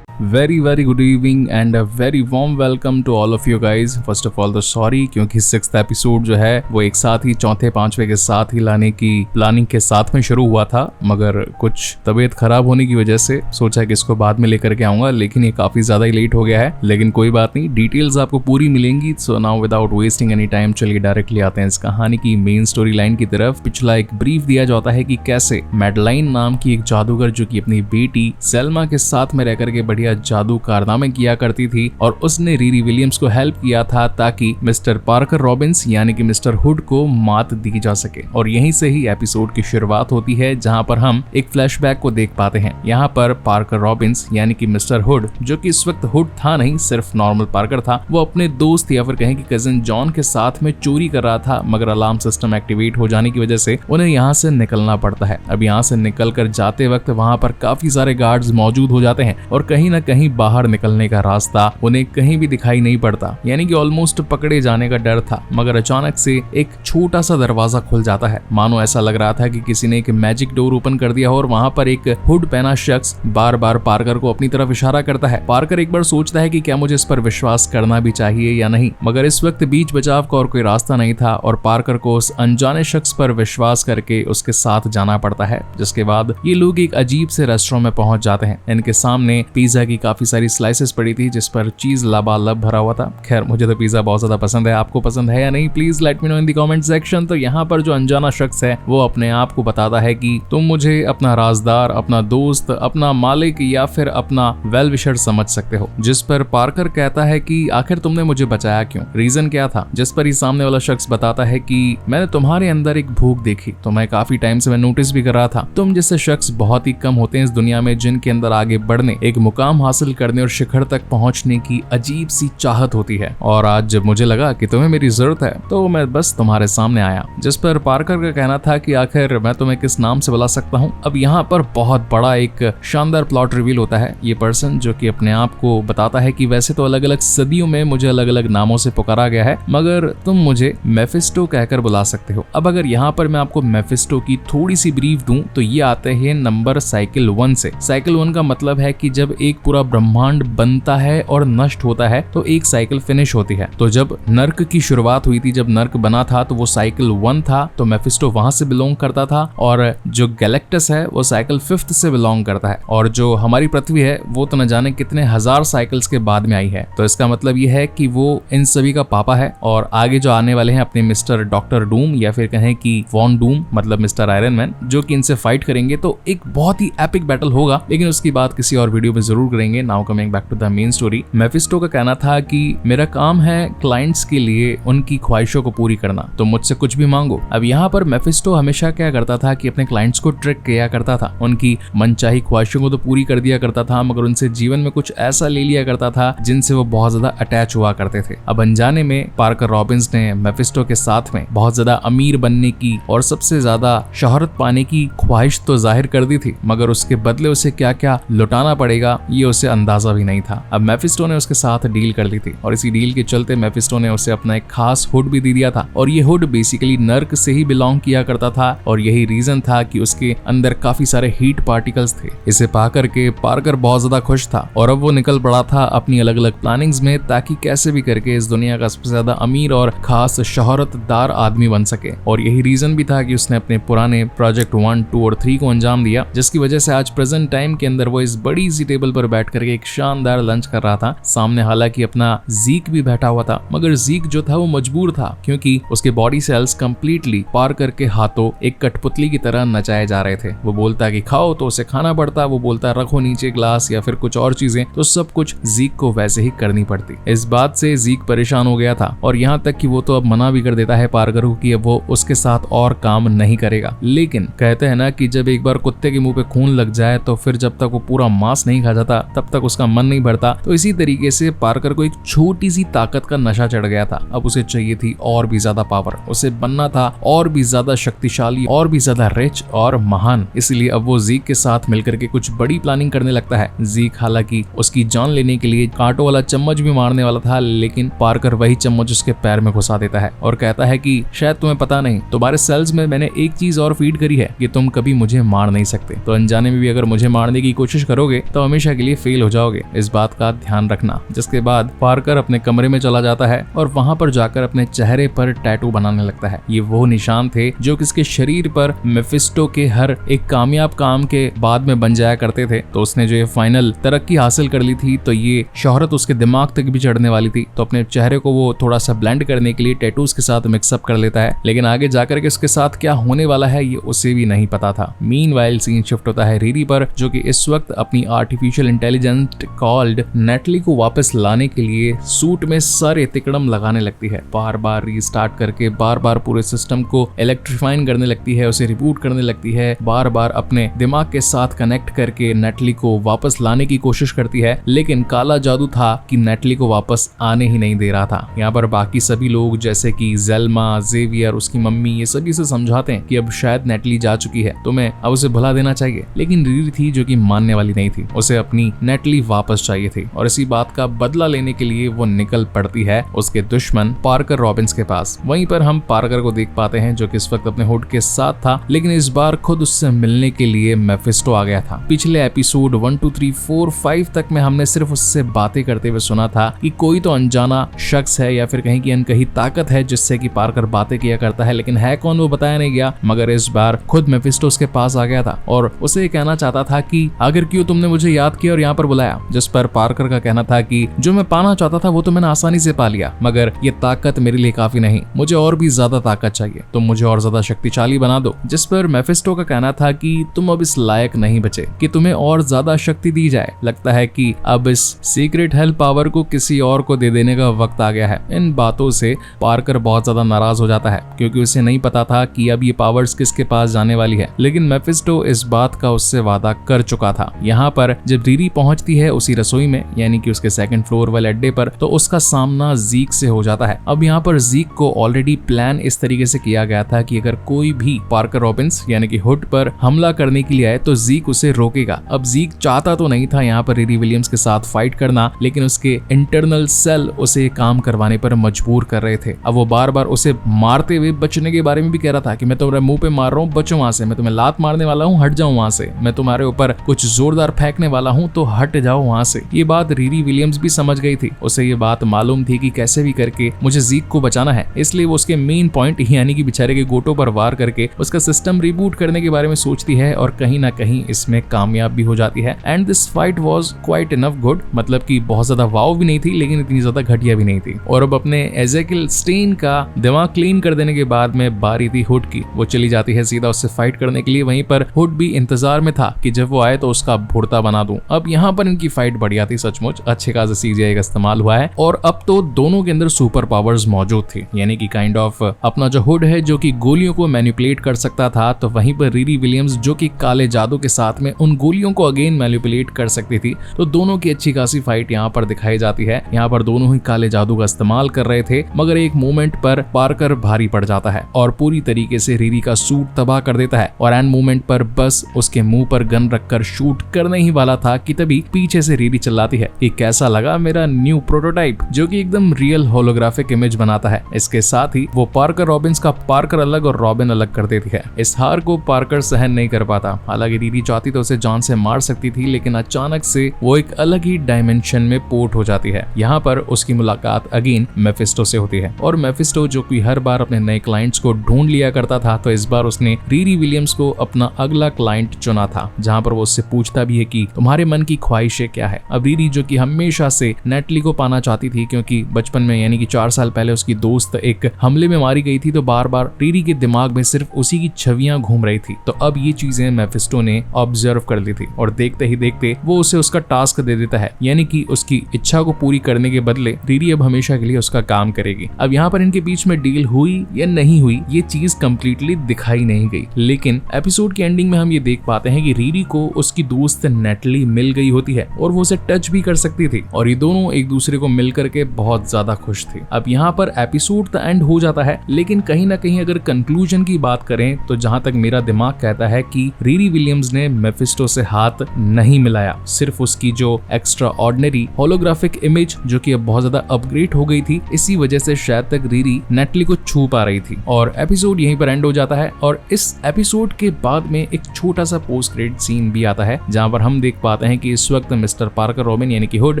very good evening and a very warm welcome to all of you guys। first of all तो सॉरी, क्योंकि 6th एपिसोड जो है वो एक साथ ही 4थे 5वें के साथ ही लाने की प्लानिंग के साथ में शुरू हुआ था, मगर कुछ तबीयत खराब होने की वजह से सोचा कि इसको बाद में लेकर के आऊंगा, लेकिन ये काफी ज्यादा ही लेट हो गया है। लेकिन कोई बात नहीं, डिटेल्स आपको पूरी मिलेंगी। So now without wasting any time चलिए डायरेक्टली आते हैं इस कहानी की मेन स्टोरी लाइन की तरफ। पिछला एक ब्रीफ दिया जाता है कि कैसे मैडलाइन नाम की एक जादूगर जो कि अपनी बेटी सेल्मा के साथ में रहकर के बढ़िया जादू कारनामे किया करती थी और उसने रीरी विलियम्स को हेल्प किया था ताकि मिस्टर पार्कर रॉबिन्स यानी कि मिस्टर हुड को मात दी जा सके। और यहीं से ही एपिसोड की शुरुआत होती है, जहां पर हम एक फ्लैशबैक को देख पाते हैं। यहाँ पर पार्कर रॉबिन्स यानी कि मिस्टर हुड, जो कि इस वक्त हुड था नहीं, सिर्फ नॉर्मल पार्कर था, वो अपने दोस्त या फिर कहें कि कजिन जॉन के साथ में चोरी कर रहा था, मगर अलार्म सिस्टम एक्टिवेट हो जाने की वजह से उन्हें यहाँ से निकलना पड़ता है। अब यहाँ से निकल कर जाते वक्त वहां पर काफी सारे गार्ड्स मौजूद हो जाते हैं और कहीं ना कहीं बाहर निकलने का रास्ता उन्हें कहीं भी दिखाई नहीं पड़ता, यानी कि ऑलमोस्ट पकड़े जाने का डर था। मगर अचानक से एक छोटा सा दरवाजा खुल जाता है, मानो ऐसा लग रहा था कि किसी ने एक मैजिक डोर ओपन कर दिया हो और वहां पर एक हुड पहना शख्स बार बार पार्कर को अपनी तरफ इशारा करता है। पार्कर एक बार सोचता है कि क्या मुझे इस पर विश्वास करना भी चाहिए या नहीं, मगर इस वक्त बीच बचाव का और कोई रास्ता नहीं था और पार्कर को उस अनजाने शख्स पर विश्वास करके उसके साथ जाना पड़ता है। जिसके बाद ये लोग एक अजीब से रेस्टोरेंट में पहुंच जाते हैं। इनके सामने पिज्जा की काफी सारी स्लाइसेस पड़ी थी जिस पर चीज लबालब भरा हुआ था। खैर मुझे तो पिज्जा बहुत ज्यादा पसंद है, आपको पसंद है या नहीं please let me know in the comment section. तो यहाँ पर जो अनजाना शख्स है वो अपने आप को बताता है कि तुम मुझे अपना राजदार, अपना दोस्त, अपना मालिक या फिर अपना वेल विशर समझ सकते हो। जिस पर पार्कर कहता है कि आखिर तुमने मुझे बचाया क्यों, रीजन क्या था? जिस पर ही सामने वाला शख्स बताता है कि मैंने तुम्हारे अंदर एक भूख देखी, तो मैं काफी टाइम से मैं नोटिस भी कर रहा था। तुम जैसे शख्स बहुत ही कम होते हैं इस दुनिया में जिनके अंदर आगे बढ़ने, एक मुकाम हासिल करने और शिखर तक पहुंचने की अजीब सी चाहत होती है, और आज जब मुझे लगा कि तुम्हें मेरी जरूरत है तो मैं बस तुम्हारे सामने आया। जिस पर पार्कर का कहना था कि आखिर मैं तुम्हें किस नाम से बुला सकता हूँ। अब यहाँ पर बहुत बड़ा एक शानदार प्लॉट रिवील होता है। ये पर्सन जो कि अपने आप को बताता है कि वैसे तो अलग अलग सदियों में मुझे अलग अलग नामों से पुकारा गया है, मगर तुम मुझे मेफिस्टो कहकर बुला सकते हो। अब अगर यहाँ पर मैं आपको मेफिस्टो की थोड़ी सी ब्रीफ दूं तो ये आते हैं नंबर साइकिल 1 से। साइकिल 1 का मतलब है कि जब एक पूरा ब्रह्मांड बनता है और नष्ट होता है तो एक साइकिल फिनिश होती है। तो जब नर्क की शुरुआत हुई थी, जब नर्क बना था तो वो साइकिल 1 था, तो मेफिस्टो वहां से बिलोंग करता था, और जो गैलेक्टस है वो साइकिल 5th से बिलोंग करता है, और जो हमारी पृथ्वी है वो तो न जाने कितने हजार साइकिल्स के बाद में आई है। तो इसका मतलब ये है कि वो इन सभी का पापा है, और आगे जो आने वाले हैं अपने मिस्टर डॉक्टर डूम या फिर कहें कि वॉन डूम मतलब मिस्टर आयरन मैन, जो कि इनसे फाइट करेंगे। तो एक बहुत ही एपिक बैटल होगा, लेकिन उसकी बात किसी और वीडियो में जरूर करेंगे। Now coming back to the main story, Mephisto का कहना था कि मेरा काम है क्लाइंट्स के लिए उनकी ख्वाहिशों को पूरी करना, तो मुझसे कुछ भी मांगो। अब यहाँ पर मेफिस्टो हमेशा क्या करता था कि अपने क्लाइंट्स को ट्रिक किया करता था, उनकी मनचाही ख्वाहिशों को तो पूरी कर दिया करता था, मगर उनसे जीवन में कुछ ऐसा ले लिया करता था जिनसे वो बहुत ज्यादा अटैच हुआ करते थे। अब अनजाने में पार्कर रॉबिन्स ने मेफिस्टो के साथ में बहुत ज्यादा अमीर बनने की और सबसे ज्यादा शोहरत पाने की ख्वाहिश तो जाहिर कर दी थी, मगर उसके बदले उसे क्या क्या लुटाना पड़ेगा ये उसे अंदाजा भी नहीं था। अब मेफिस्टो ने उसके साथ डील कर ली थी, और इसी डील के चलते मेफिस्टो ने उसे अपना एक खास हुड भी दे दिया था, और ये हुड बेसिकली नर्क से ही बिलोंग किया करता था, और यही रीजन था कि उसके अंदर काफी सारे हीट पार्टिकल्स थे। इसे पाकर के पार्कर बहुत ज्यादा खुश था, और अब वो निकल पड़ा था अपनी अलग अलग प्लानिंग्स में, ताकि कैसे भी करके इस दुनिया का सबसे ज्यादा अमीर और खास शोहरतदार आदमी बन सके। और यही रीजन भी था कि उसने अपने पुराने प्रोजेक्ट 1, 2 और 3 को अंजाम दिया, जिसकी वजह से आज प्रेजेंट टाइम के अंदर वो इस बड़ी सी टेबल पर बैठ करके एक शानदार लंच कर रहा था। सामने हालांकि अपना जीक भी बैठा हुआ था, मगर जीक जो था वो मजबूर था, क्योंकि उसके बॉडी सेल्स कंप्लीटली पार्कर के हाथों एक कठपुतली की तरह नचाए जा रहे थे। वो बोलता कि खाओ तो उसे खाना पड़ता, वो बोलता रखो नीचे ग्लास या फिर कुछ और चीजें, तो सब कुछ जीक को वैसे ही करनी पड़ती। इस बात से जीक परेशान हो गया था, और यहाँ तक कि वो तो अब मना भी कर देता है पार्कर को कि अब वो उसके साथ और काम नहीं करेगा। लेकिन कहते हैं ना कि जब एक बार कुत्ते के मुंह पे खून लग जाए तो फिर जब तक वो पूरा मांस नहीं खा जाता तब तक उसका मन नहीं भरता। तो इसी तरीके से पार्कर को एक छोटी सी ताकत का नशा चढ़ गया था। अब उसे चाहिए थी और भी ज्यादा पावर, उसे बनना था और भी ज्यादा शक्तिशाली, और भी ज्यादा रिच और महान। इसलिए अब वो जीक के साथ मिलकर के कुछ बड़ी प्लानिंग करने लगता है। जीक हालांकि उसकी जान लेने के लिए कांटों वाला चम्मच भी मारने वाला था, लेकिन पार्कर वही चम्मच उसके पैर में घुसा देता है और कहता है कि शायद तुम्हें पता नहीं, तुम्हारे सेल्स में मैंने एक चीज और फीड करी है कि तुम कभी मुझे मार नहीं सकते, तो अनजाने में भी अगर मुझे मारने की कोशिश करोगे तो हमेशा के लिए फेल हो जाओगे, इस बात का ध्यान रखना। जिसके बाद पार्कर अपने कमरे में चला जाता है और वहां पर जाकर अपने चेहरे पर टैटू बनाने लगता है। ये वो निशान थे जो किसके शरीर पर मेफिस्टो के हर एक कामयाब काम के बाद में बन जाया करते थे। तो उसने जो ये फाइनल तरक्की हासिल कर ली थी, तो ये शोहरत उसके दिमाग तक भी चढ़ने वाली थी, तो अपने चेहरे को वो थोड़ा सा ब्लेंड करने के लिए टैटूज के साथ मिक्सअप कर लेता है। लेकिन आगे जाकर के उसके साथ क्या होने वाला है ये उसे भी नहीं पता था। मीनवाइल सीन शिफ्ट होता है रीरी पर, जो कि इस वक्त अपनी आर्टिफिशियल इंटेलिजेंस कॉल्ड नेटली को वापस लाने के लिए सूट में सारे तिकड़म लगाने लगती है। बार बार रीस्टार्ट करके बार बार पूरे सिस्टम को इलेक्ट्रीफाइन करने लगती है, उसे रिबूट करने लगती है, बार बार अपने दिमाग के साथ कनेक्ट करके नेटली को वापस लाने की कोशिश करती है। लेकिन काला जादू था कि नेटली को वापस आने ही नहीं दे रहा था। यहाँ पर बाकी सभी लोग जैसे कि जेल्मा, जेवियर, उसकी मम्मी, ये सभी से समझाते हैं कि अब शायद नेटली जा चुकी है, तुम्हें अब उसे भुला देना चाहिए। लेकिन रीरी थी जो कि मानने वाली नहीं थी, उसे अपनी नेटली वापस चाहिए थी, और इसी बात का बदला लेने के लिए वो निकल पड़ती है उसके दुश्मन पार्कर रॉबिन्स के पास। वहीं पर हम पार्कर को देख पाते हैं जो कि इस वक्त अपने हुड के साथ था, लेकिन इस बार खुद उससे मिलने के लिए मेफिस्टो आ गया था। पिछले एपिसोड 1, 2, 3, 4, 5 तक में हमने सिर्फ उससे बातें करते हुए सुना था कि कोई तो अनजाना शख्स है या फिर कहीं की अनकही ताकत है जिससे कि पार्कर बातें किया करता है, लेकिन है कौन वो बताया नहीं गया। मगर इस बार खुद मेफिस्टो उसके पास आ गया था और उसे कहना चाहता था कि आखिर क्यों तुमने मुझे याद किया और यहाँ पर बुलाया। जिस पर पार्कर का कहना था कि जो मैं पाना चाहता था वो तो मैंने आसानी से पा लिया, मगर ये ताकत मेरे लिए काफी नहीं, मुझे और भी ज्यादा ताकत चाहिए, तुम मुझे और ज्यादा शक्तिशाली बना दो। जिस पर मेफिस्टो का कहना था कि तुम अब इस लायक नहीं बचे कि तुम्हें और ज्यादा शक्ति दी जाए, लगता है कि अब इस सीक्रेट हेल्प पावर को किसी और को दे देने का वक्त आ गया है। इन बातों से पार्कर बहुत ज्यादा नाराज हो जाता है क्योंकि उसे नहीं पता था कि अब ये पावर्स किसके पास जाने वाली है, लेकिन मेफिस्टो इस बात का उससे वादा कर चुका था। यहाँ पर जब रीरी पहुंचती है उसी रसोई में, यानी कि उसके 2nd फ्लोर वाले अड्डे पर, तो उसका सामना जीक से हो जाता है। अब यहाँ पर जीक को ऑलरेडी प्लान इस तरीके से किया गया था कि अगर कोई भी पार्कर रॉबिन्स यानी कि हुड पर हमला करने के लिए आए तो जीक उसे रोकेगा। अब जीक चाहता तो नहीं था यहाँ पर रीरी विलियम्स के साथ फाइट करना, लेकिन उसके इंटरनल सेल उसे काम करवाने पर मजबूर कर रहे थे। अब वो बार बार उसे मारते हुए बचने के बारे में भी कह रहा था कि मैं तुम्हारे मुंह पे मार रहा हूँ, बचो वहां से, मैं तुम्हें लात मारने वाला हूँ, हट जाओ वहां से, मैं तुम्हारे ऊपर कुछ जोरदार फेंकने वाला हूँ, तो हट जाओ वहाँ से। ये बात रीरी विलियम्स भी समझ गई थी। उसे ये बात मालूम थी कि कैसे भी करके मुझे ज़ीक को बचाना है, इसलिए वो उसके मेन पॉइंट यानी कि बेचारे के गोटो पर वार करके उसका सिस्टम रिबूट करने के बारे में सोचती है और कहीं ना कहीं इसमें कामयाब भी हो जाती है। And this fight was quite enough good, मतलब कि बहुत ज्यादा वाव भी नहीं थी लेकिन इतनी ज्यादा घटिया भी नहीं थी। और अब अपने एजेकिल स्टेन का दिमाग क्लीन कर देने के बाद में बारी थी हुड की। वो चली जाती है सीधा उससे फाइट करने के लिए। वहीं पर हुड भी इंतजार में था कि जब वो आए तो उसका भुड़ता बना दूं। अब यहाँ पर इनकी फाइट बढ़िया थी, सचमुच अच्छे खासे सीजीआई का इस्तेमाल हुआ है और अब तो दोनों के अंदर सुपर पावर्स मौजूद थी, यानी कि काइंड ऑफ अपना जो हुड है जो कि गोलियों को मैनिपुलेट कर सकता था, तो वहीं पर रीरी विलियम्स जो कि काले जादू के साथ में उन गोलियों को अगेन मैनिपुलेट कर सकती थी। तो दोनों की अच्छी खासी फाइट यहाँ पर दिखाई जाती है। यहाँ पर दोनों ही काले जादू का इस्तेमाल कर रहे थे, मगर एक मोमेंट पर पार्कर भारी पड़ जाता है और पूरी तरीके से रीरी का सूट तबाह कर देता है और एंड मोमेंट पर बस उसके मुंह पर गन रखकर शूट करने ही वाला था कि तभी पीछे से रीरी चिल्लाती है कि कैसा लगा मेरा न्यू प्रोटोटाइप, जो कि एकदम रियल होलोग्राफिक इमेज बनाता है। इसके साथ ही वो पार्कर रॉबिन्स का पार्कर अलग और रॉबिन अलग कर देती है। इस हार को पार्कर सहन नहीं कर पाता। हालांकि रीरी चाहती तो उसे जान से मार सकती थी, लेकिन अचानक से वो एक अलग ही डायमेंशन में पोर्ट हो जाती है। यहाँ पर उसकी मुलाकात अगेन मेफिस्टो से होती है और मेफिस्टो जो कि हर बार अपने नए क्लाइंट्स को ढूंढ लिया करता था, तो इस बार उसने रीरी विलियम्स को अपना अगला क्लाइंट चुना था, जहाँ पर वो उससे पूछता भी है कि तुम्हारे मन की ख्वाहिशें क्या है। अब रीरी जो कि हमेशा से नेटली को पाना चाहती थी, क्योंकि बचपन में यानी कि 4 साल पहले उसकी दोस्त एक हमले में मारी गई थी, तो बार बार रीरी के दिमाग में सिर्फ उसी की छवियां घूम रही थी। तो अब ये चीजें मेफिस्टो ने ऑब्जर्व कर ली थी और देखते ही देखते वो उसे उसका टास्क दे देता है, यानी कि उसकी इच्छा को पूरी करने के बदले रीरी अब हमेशा के लिए उसका काम करेगी। अब यहाँ पर इनके बीच में डील हुई या नहीं हुई ये चीज कंप्लीटली दिखाई नहीं गई, लेकिन एपिसोड के एंडिंग में हम ये देख पाते हैं कि रीरी को उसकी दोस्त नेटली मिल गई होती है और वो उसे टच भी कर सकती थी और ये दोनों एक दूसरे को मिल करके बहुत ज्यादा खुश थे। अब यहाँ पर एपिसोड तो एंड हो जाता है, लेकिन कहीं ना कहीं अगर कंक्लूजन की बात करें तो जहां तक मेरा दिमाग कहता है कि रीरी विलियम्स ने मेफिस्टो से हाथ नहीं मिलाया, सिर्फ उसकी जो एक्स्ट्रा ऑर्डिनरी होलोग्राफिक इमेज जो कि अब बहुत ज्यादा अपग्रेड हो गई थी, इसी वजह से शायद तक रीरी नेटली को छू पा रही थी। और एपिसोड यहीं पर एंड हो जाता है और इस एपिसोड के बाद में एक छोटा सा पोस्ट क्रेडिट सीन भी आता है, जहां पर हम देख पाते हैं कि इस वक्त मिस्टर पार्कर रॉबिन यानी कि हुड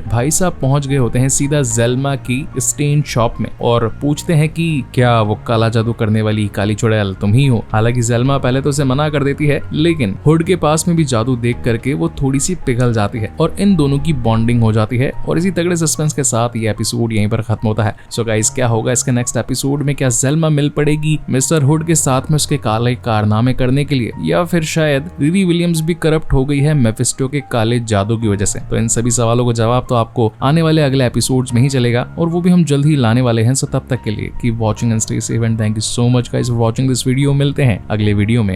भाई साहब पहुंच गए होते हैं सीधा जेल्मा की स्टेन शॉप में और पूछते हैं कि क्या वो काला जादू करने वाली काली चुड़ैल तुम ही हो। हालांकि जेल्मा पहले तो उसे मना कर देती है, लेकिन हुड के पास में भी जादू देख करके वो थोड़ी सी पिघल जाती है और इन दोनों की बॉन्डिंग हो जाती है और इसी तगड़े सस्पेंस के साथ ये एपिसोड यहीं पर खत्म होता है। सो गाइस, क्या होगा इसके नेक्स्ट एपिसोड में? क्या जेल्मा मिल पड़ेगी मिस्टर हुड के साथ में उसके काले कारनामे करने के लिए, या फिर शायद रीरी विलियम्स भी करप्ट हो गई है मेफिस्टो के काले जादू की वजह से? तो इन सभी सवालों को जवाब तो आपको आने वाले अगले एपिसोड्स में ही चलेगा और वो भी हम जल्द ही लाने वाले हैं। सो तब तक के लिए keep watching and stay safe and thank you so much guys for watching this video. मिलते हैं अगले वीडियो में।